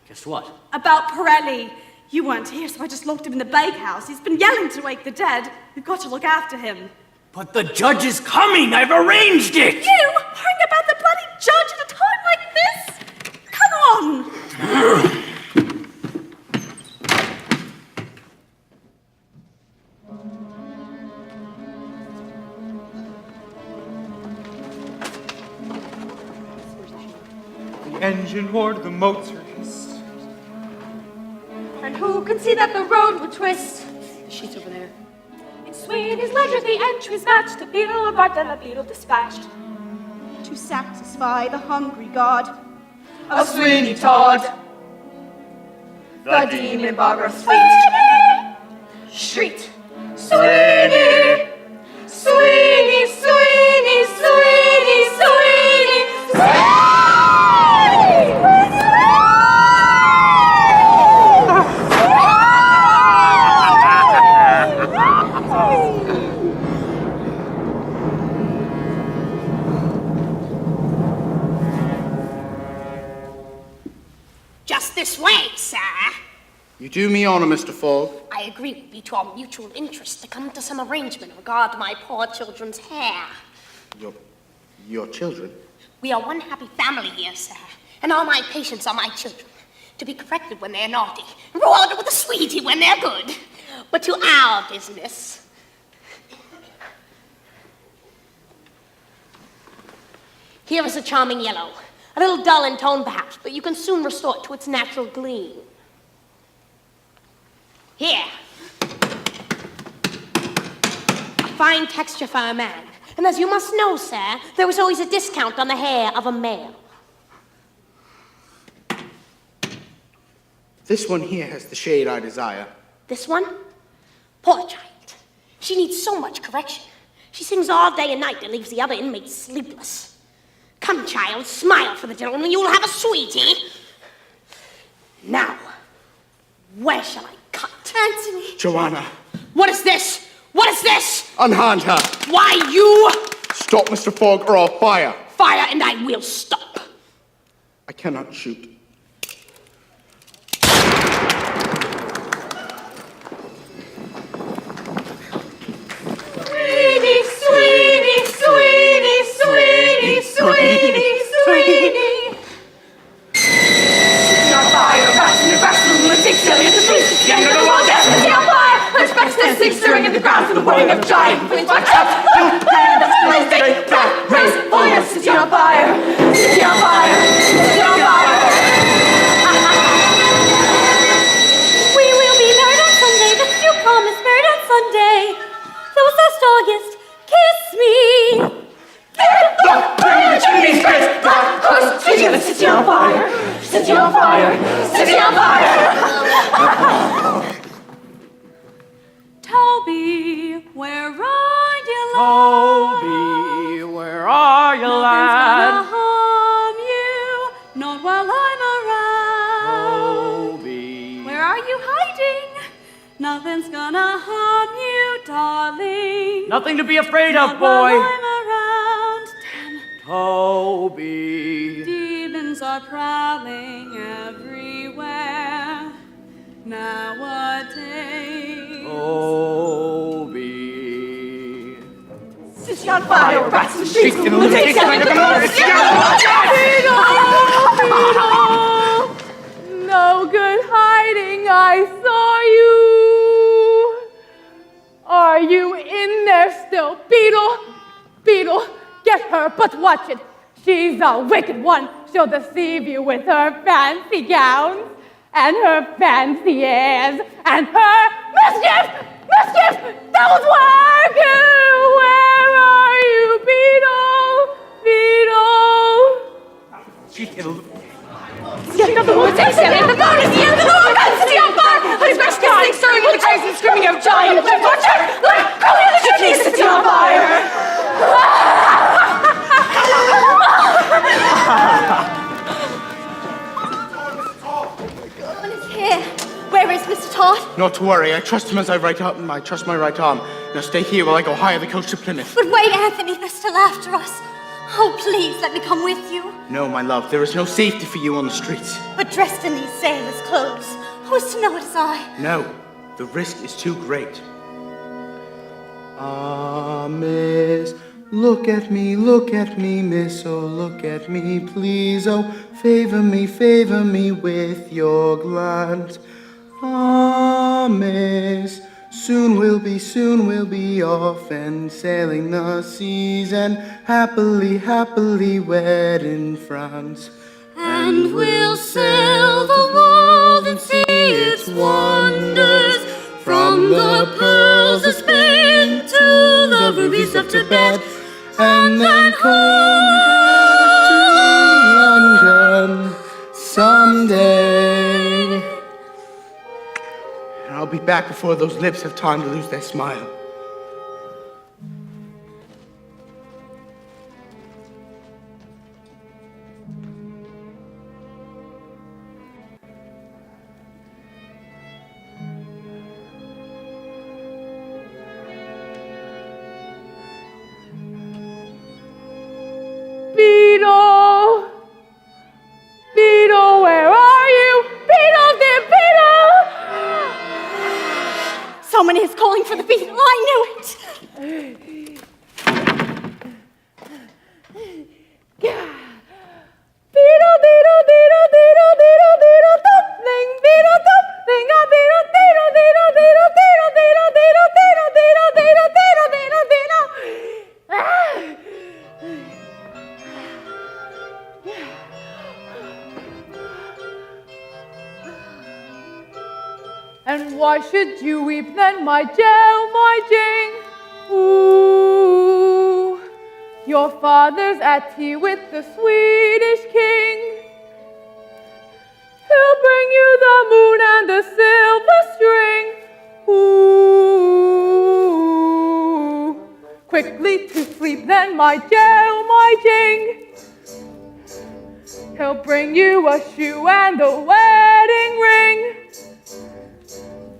Guess what? About Pirelli. You weren't here, so I just locked him in the bakehouse. He's been yelling to wake the dead. We've got to look after him. But the judge is coming! I've arranged it! You worrying about the bloody judge at a time like this? Come on! The engine roared, the motor hissed. And who can see that the road would twist? The sheet's over there. In Sweeney's ledger, the entries matched. The beetle of Bart and the beetle dispatched to satisfy the hungry god of Sweeney Todd. The demon Barber sweet shrieked, Sweeney, Sweeney, Sweeney, Sweeney, Sweeney, Sweeney. Just this way, sir. You do me honor, Mr. Fogg. I agree it would be to our mutual interest to come to some arrangement regarding my poor children's hair. Your children? We are one happy family here, sir, and all my patients are my children. To be corrected when they're naughty, rewarded with a sweetie when they're good. But to our business. Here is a charming yellow. A little dull in tone, perhaps, but you can soon restore it to its natural gleam. Here. A fine texture for a man. And as you must know, sir, there is always a discount on the hair of a male. This one here has the shade I desire. This one? Poor child. She needs so much correction. She sings all day and night and leaves the other inmates sleepless. Come, child, smile for the gentleman. You will have a sweetie. Now, where shall I cut? Anthony. Joanna. What is this? What is this? Unhand her. Why, you? Stop, Mr. Fogg, or I'll fire. Fire and I will stop. I cannot shoot. Sweeney, Sweeney, Sweeney, Sweeney, Sweeney, Sweeney. City on fire, rats in the grass, lunatic, silly at the trees, the end of the world, yes, city on fire. Hunchbacks dancing, stirring in the grass, and the whirring of giant wings, my traps, raise, oh yes, city on fire, city on fire, city on fire. We will be married on Sunday, that's you promised, married on Sunday. That was last August. Kiss me. City on fire, city on fire, city on fire. Toby, where are you, lad? Toby, where are you, lad? Nothing's gonna harm you, not while I'm around. Toby. Where are you hiding? Nothing's gonna harm you, darling. Nothing to be afraid of, Not while boy. I'm around. Toby. Demons are prowling everywhere nowadays. Toby. City on fire, rats in the streets, lunatics, and the No good hiding, I saw you. Are you in there still? Beetle, Beetle, get her, but watch it. She's a wicked one. She'll deceive you with her fancy gowns and her fancy airs and her mischief, mischief, devil's work. Where are you, Beetle, Beetle? City of the lunatics, city of the bonus, the end of the world, city on fire. Hunchbacks dancing, stirring in the graves and screaming of giant wings, my traps, crawling in the chimney, city on fire. Someone is here. Where is Mr. Todd? Not to worry, I trust him as I trust my right arm. Now stay here while I go hire the coach to Plymouth. But wait, Anthony, they're still after us. Oh, please, let me come with you. No, my love, there is no safety for you on the streets. But dressed in these sailors' clothes, who is to know it is I? No, the risk is too great. Ah, miss, look at me, miss, oh, look at me, please, oh, favor me with your glance. Ah, miss, soon we'll be off and sailing the seas and happily wed in France. And we'll sail the world and see its wonders, from the pearls of Spain to the rubies of Tibet, and then come back to London someday. And I'll be back before those lips have time to lose their smile. Beetle! Beetle, where are you? Beetle, dear Beetle! Someone is calling for the beetle. I knew it. Beetle, beetle, beetle, beetle, beetle, beetle, dumpling, beetle, dumpling, a beetle, beetle, beetle, beetle, beetle, beetle, beetle, beetle, beetle, beetle, beetle, beetle, beetle. And why should you weep then, my Jill, my Jane? Ooh, your father's at tea with the Swedish king. He'll bring you the moon and the silver string. Ooh, quickly to sleep then, my dear, my ding. He'll bring you a shoe and the wedding ring.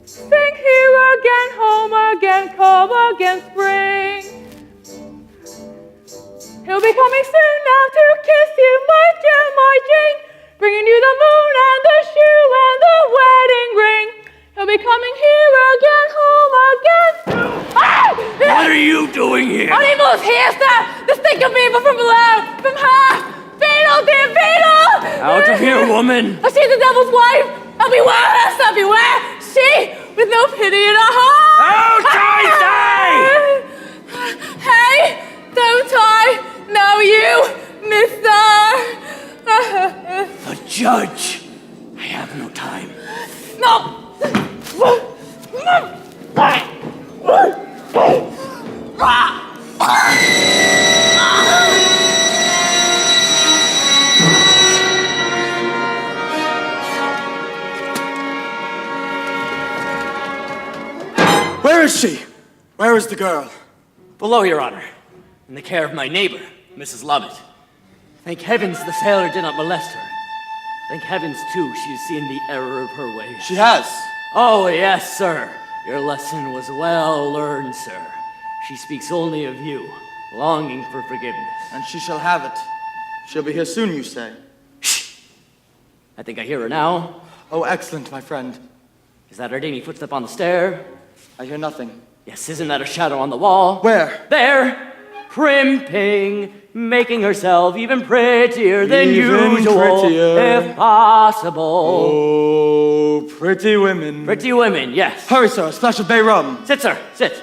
Sing here again, home again, come again, spring. He'll be coming soon now to kiss you, my dear, my Jane, bringing you the moon and the shoe and the wedding ring. He'll be coming here again, home again. Ah! What are you doing here? Animals here, sir! The stink of evil from below, from her! Beetle, dear Beetle! Out of here, woman! Oh, she's the devil's wife! Oh, beware her, sir, beware! She, with no pity in her heart! Out, I say! Hey, don't I know you, mister? The judge! I have no time. No! Where is she? Where is the girl? Below, Your Honor, in the care of my neighbor, Mrs. Lovett. Thank heavens the sailor did not molest her. Thank heavens, too, she has seen the error of her ways. She has. Oh, yes, sir. Your lesson was well learned, sir. She speaks only of you, longing for forgiveness. And she shall have it. She'll be here soon, you say? I think I hear her now. Oh, excellent, my friend. Is that her dainty footstep on the stair? I hear nothing. Yes, isn't that a shadow on the wall? Where? There! Primping, making herself even prettier than Even usual, prettier. if possible. Oh, pretty women. Pretty women, yes. Hurry, sir, a splash of bay rum. Sit, sir, sit.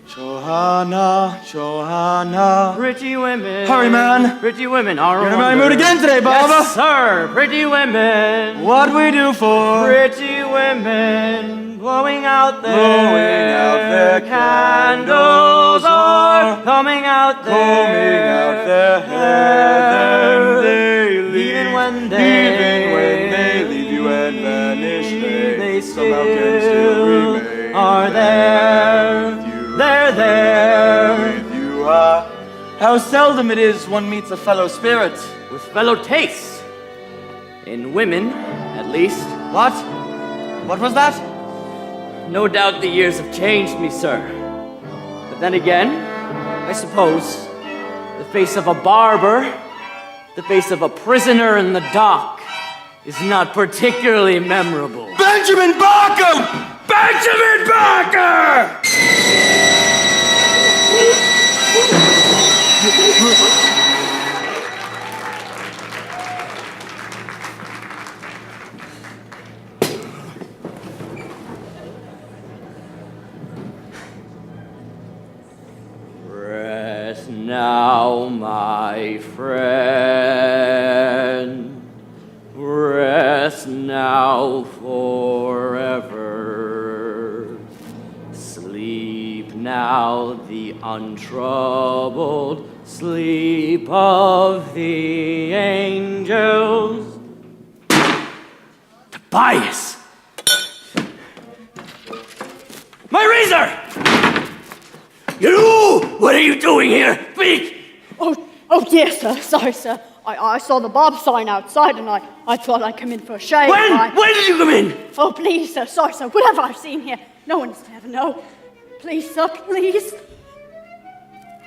Johanna, Johanna. Pretty women. Hurry, man. Pretty women are You're in a merry mood again today, Barber. Yes, sir. Pretty women. What we do for? Pretty women blowing out their candles or coming out their hair. Then they leave. Even when they leave you and vanish, they somehow can still remain. Are there. They're there. With you are. How seldom it is one meets a fellow spirit. With fellow tastes. In women, at least. What? What was that? No doubt the years have changed me, sir. But then again, I suppose the face of a barber, the face of a prisoner in the dock, is not particularly memorable. Benjamin Barker! Benjamin Barker! Rest now, my friend. Rest now forever. Sleep now the untroubled sleep of the angels. Tobias! My razor! You! What are you doing here? Speak! Oh, yes, sir. Sorry, sir. I saw the Bob sign outside and I thought I'd come in for a shave. When? When did you come in? Oh, please, sir. Sorry, sir. Whatever I've seen here, no one's to ever know. Please, sir, please.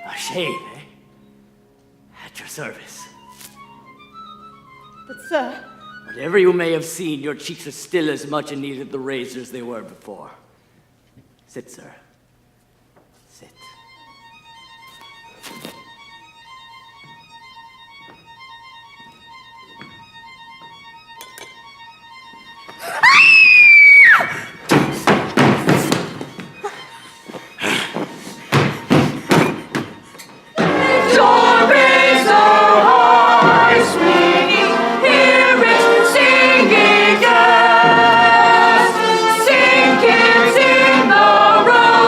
A shave, eh? At your service. But, sir... Whatever you may have seen, your cheeks are still as much in need of the razor as they were before. Sit, sir. Sit. Sing kids in the road.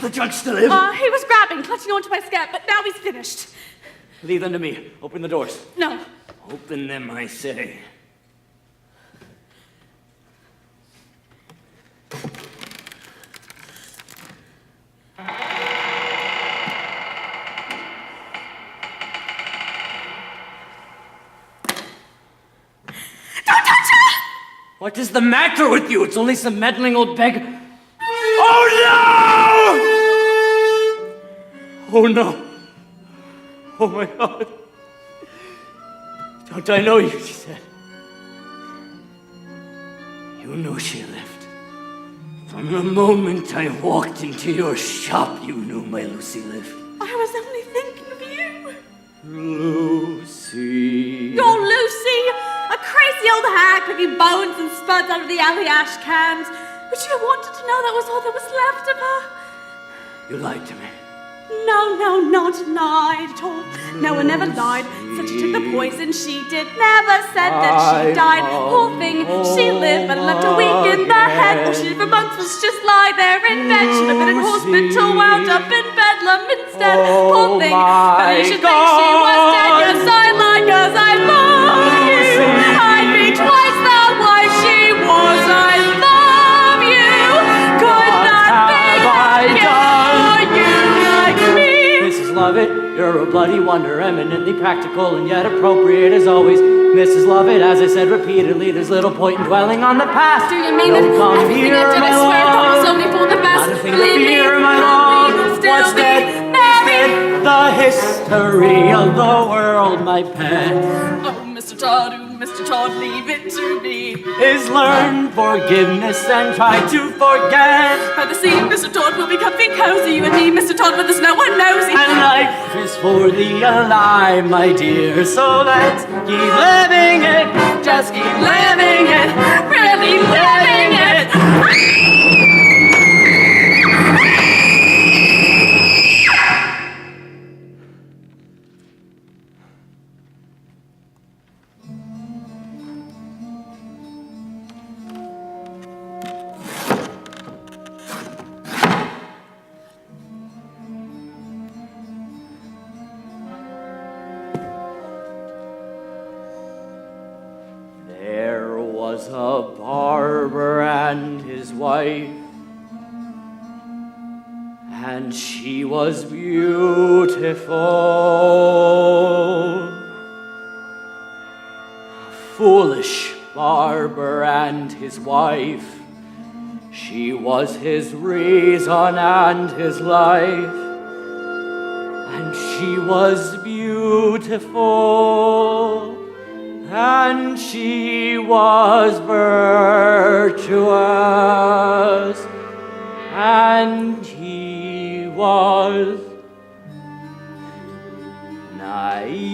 the judge still live? He was grabbing, clutching onto my skirt, but now he's finished. Leave them to me. Open the doors. No. Open them, I say. What is the matter with you? It's only some meddling old beggar. Oh no! Oh no! Oh my God! Don't I know you? She said. You knew she lived. From the moment I walked into your shop, you knew my Lucy lived. I was only thinking of you. Lucy. Your Lucy! A crazy old hag picking bones and spuds out of the alley ash cans. But you wanted to know that was all that was left of her. You lied to me. No, not lied at all. No one ever lied. Said she took the poison, she did. Never said that she died. Poor thing, she lived but left a week in the head. All she did for months was just lie there in bed. Should have been in hospital, wound up in bedlam instead. Poor thing, but you should think she was dead. Yes, I lied 'cause I love you. I'd be twice the wife she was. I love you. Could not be Mrs. Lovett, you're a bloody wonder, eminently practical and yet appropriate as always. Mrs. Lovett, as I said repeatedly, there's little point in dwelling on the past. Do you mean that everything I did, I swear, thought was only for the best? Not a thing to fear, my love. What's dead is dead. The history of the world, my pet. Oh, Mr. Todd, leave it to me. Is learn forgiveness and try to forget. By the sea, Mr. Todd, will be comfy, cozy, you and me, Mr. Todd, but there's no one knows you. And life is for the alive, my dear, so let's keep living it. Just keep living it. Really living it. There was a barber and his wife, and she was beautiful. A foolish barber and his wife, she was his reason and his life, and she was beautiful. And she was virtuous, and he was naive.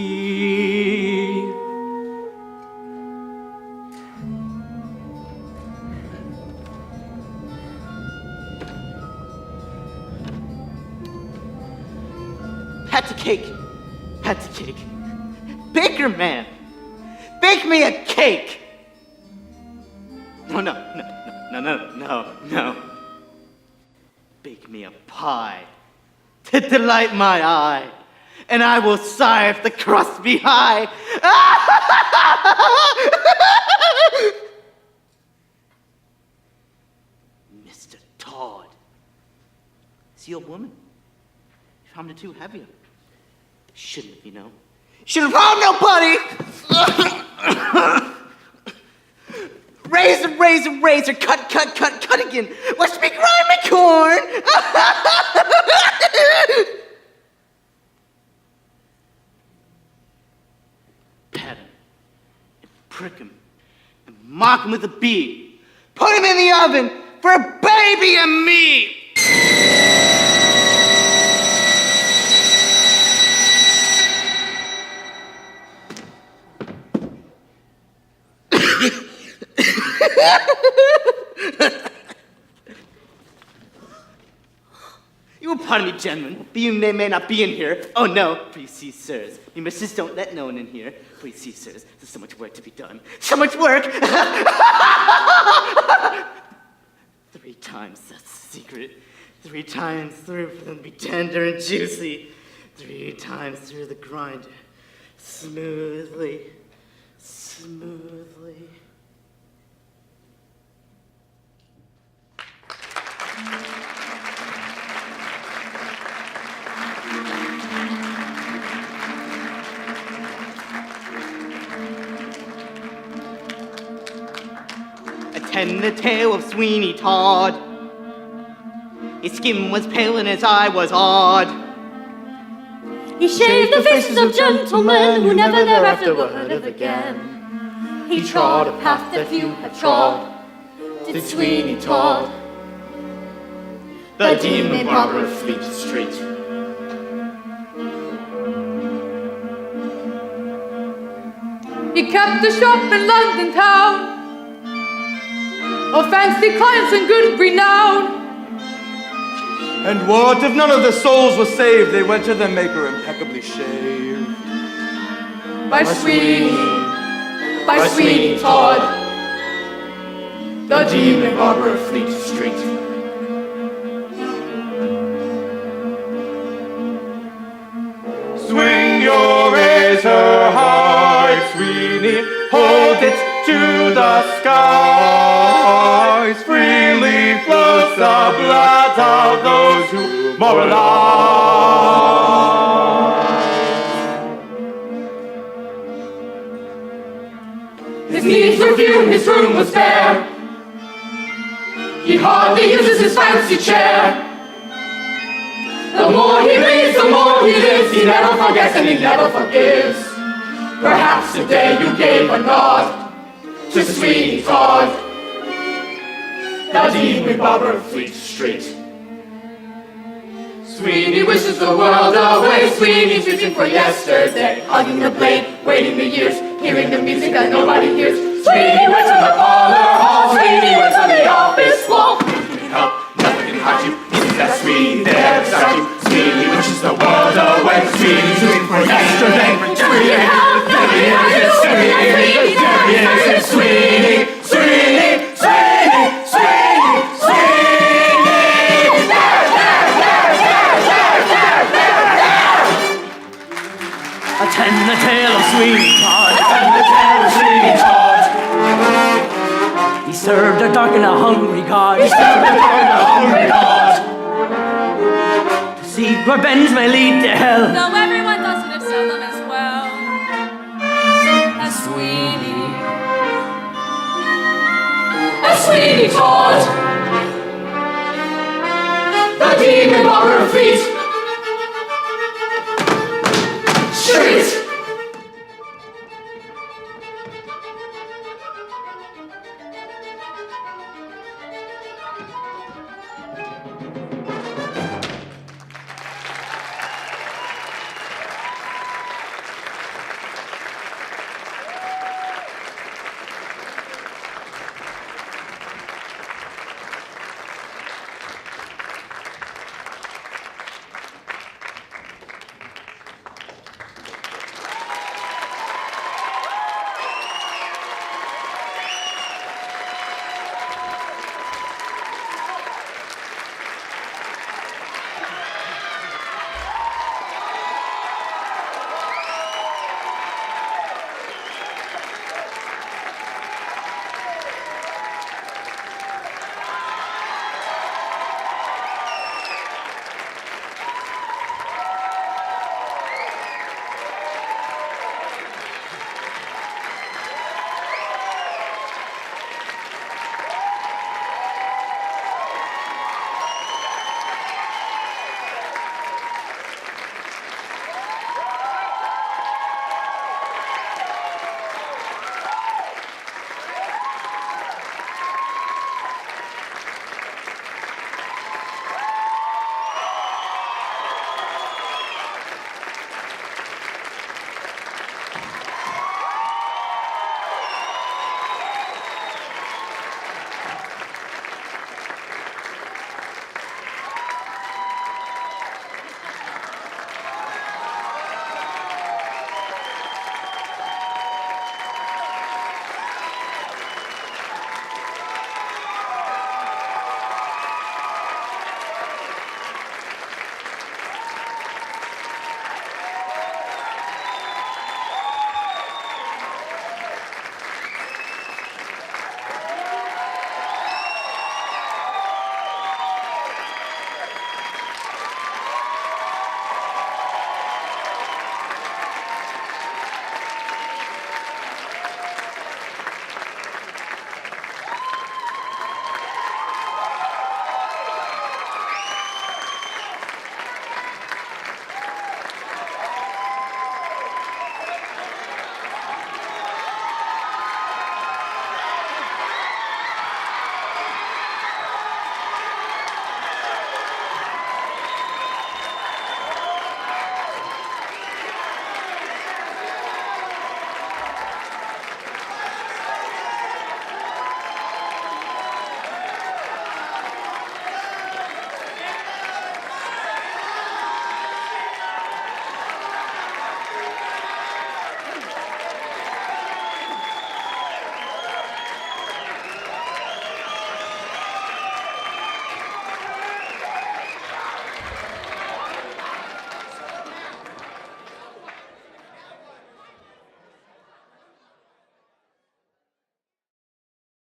Patty cake. Patty cake. Baker man. Bake me a cake! No. Bake me a pie to delight my eye, and I will sigh if the crust be high. Mr. Todd. It's your woman. You found her too heavy. Shouldn't have, you know. Should have found nobody! Razor, cut again. Watch me grind my corn! Pet him, and prick him, and mock him with a bead. Put him in the oven for a baby and me! You will pardon me, gentlemen, but you may not be in here. Oh, no. Please see, sirs. You missus don't let no one in here. Please see, sirs. There's so much work to be done. So much work! 3 times the secret. 3 times through for them to be tender and juicy. 3 times through the grinder. Smoothly, smoothly. Attend the tale of Sweeney Todd. His skin was pale and his eye was odd. He shaved the faces of gentlemen who never thereafter were heard of again. He trod a path that few had trod, did Sweeney Todd. The demon barber of Fleet Street. He kept a shop in London town of fancy clients and good renown. And what if none of the souls were saved? They went to their maker impeccably shaved. By Sweeney Todd, The demon barber of Fleet Street. Swing your razor high, Sweeney, hold it to the skies. Freely flows the blood of those who moralize. his needs were few and his room was bare. He hardly uses his fancy chair. The more he reads, the more he lives. He never forgets and he never forgives. Perhaps today you gave a nod to Sweeney Todd, The demon barber of Fleet Street. Sweeney wishes the world away. Sweeney's reaching for yesterday, hugging the blade, waiting the years, hearing the music that nobody hears. Sweeney went to the parlor hall. Sweeney went to the office wall. You can help, nothing can hide you. Isn't that Sweeney there beside you? Sweeney wishes the world away. Sweeney's reaching for yesterday. Sweeney, Sweeney, Sweeney, Sweeney, Attend the tale of Sweeney Todd. Attend the tale of Sweeney Todd. He served a dark and a hungry god. He served a dark and a hungry god. To seek revenge may lead to hell. Somewhere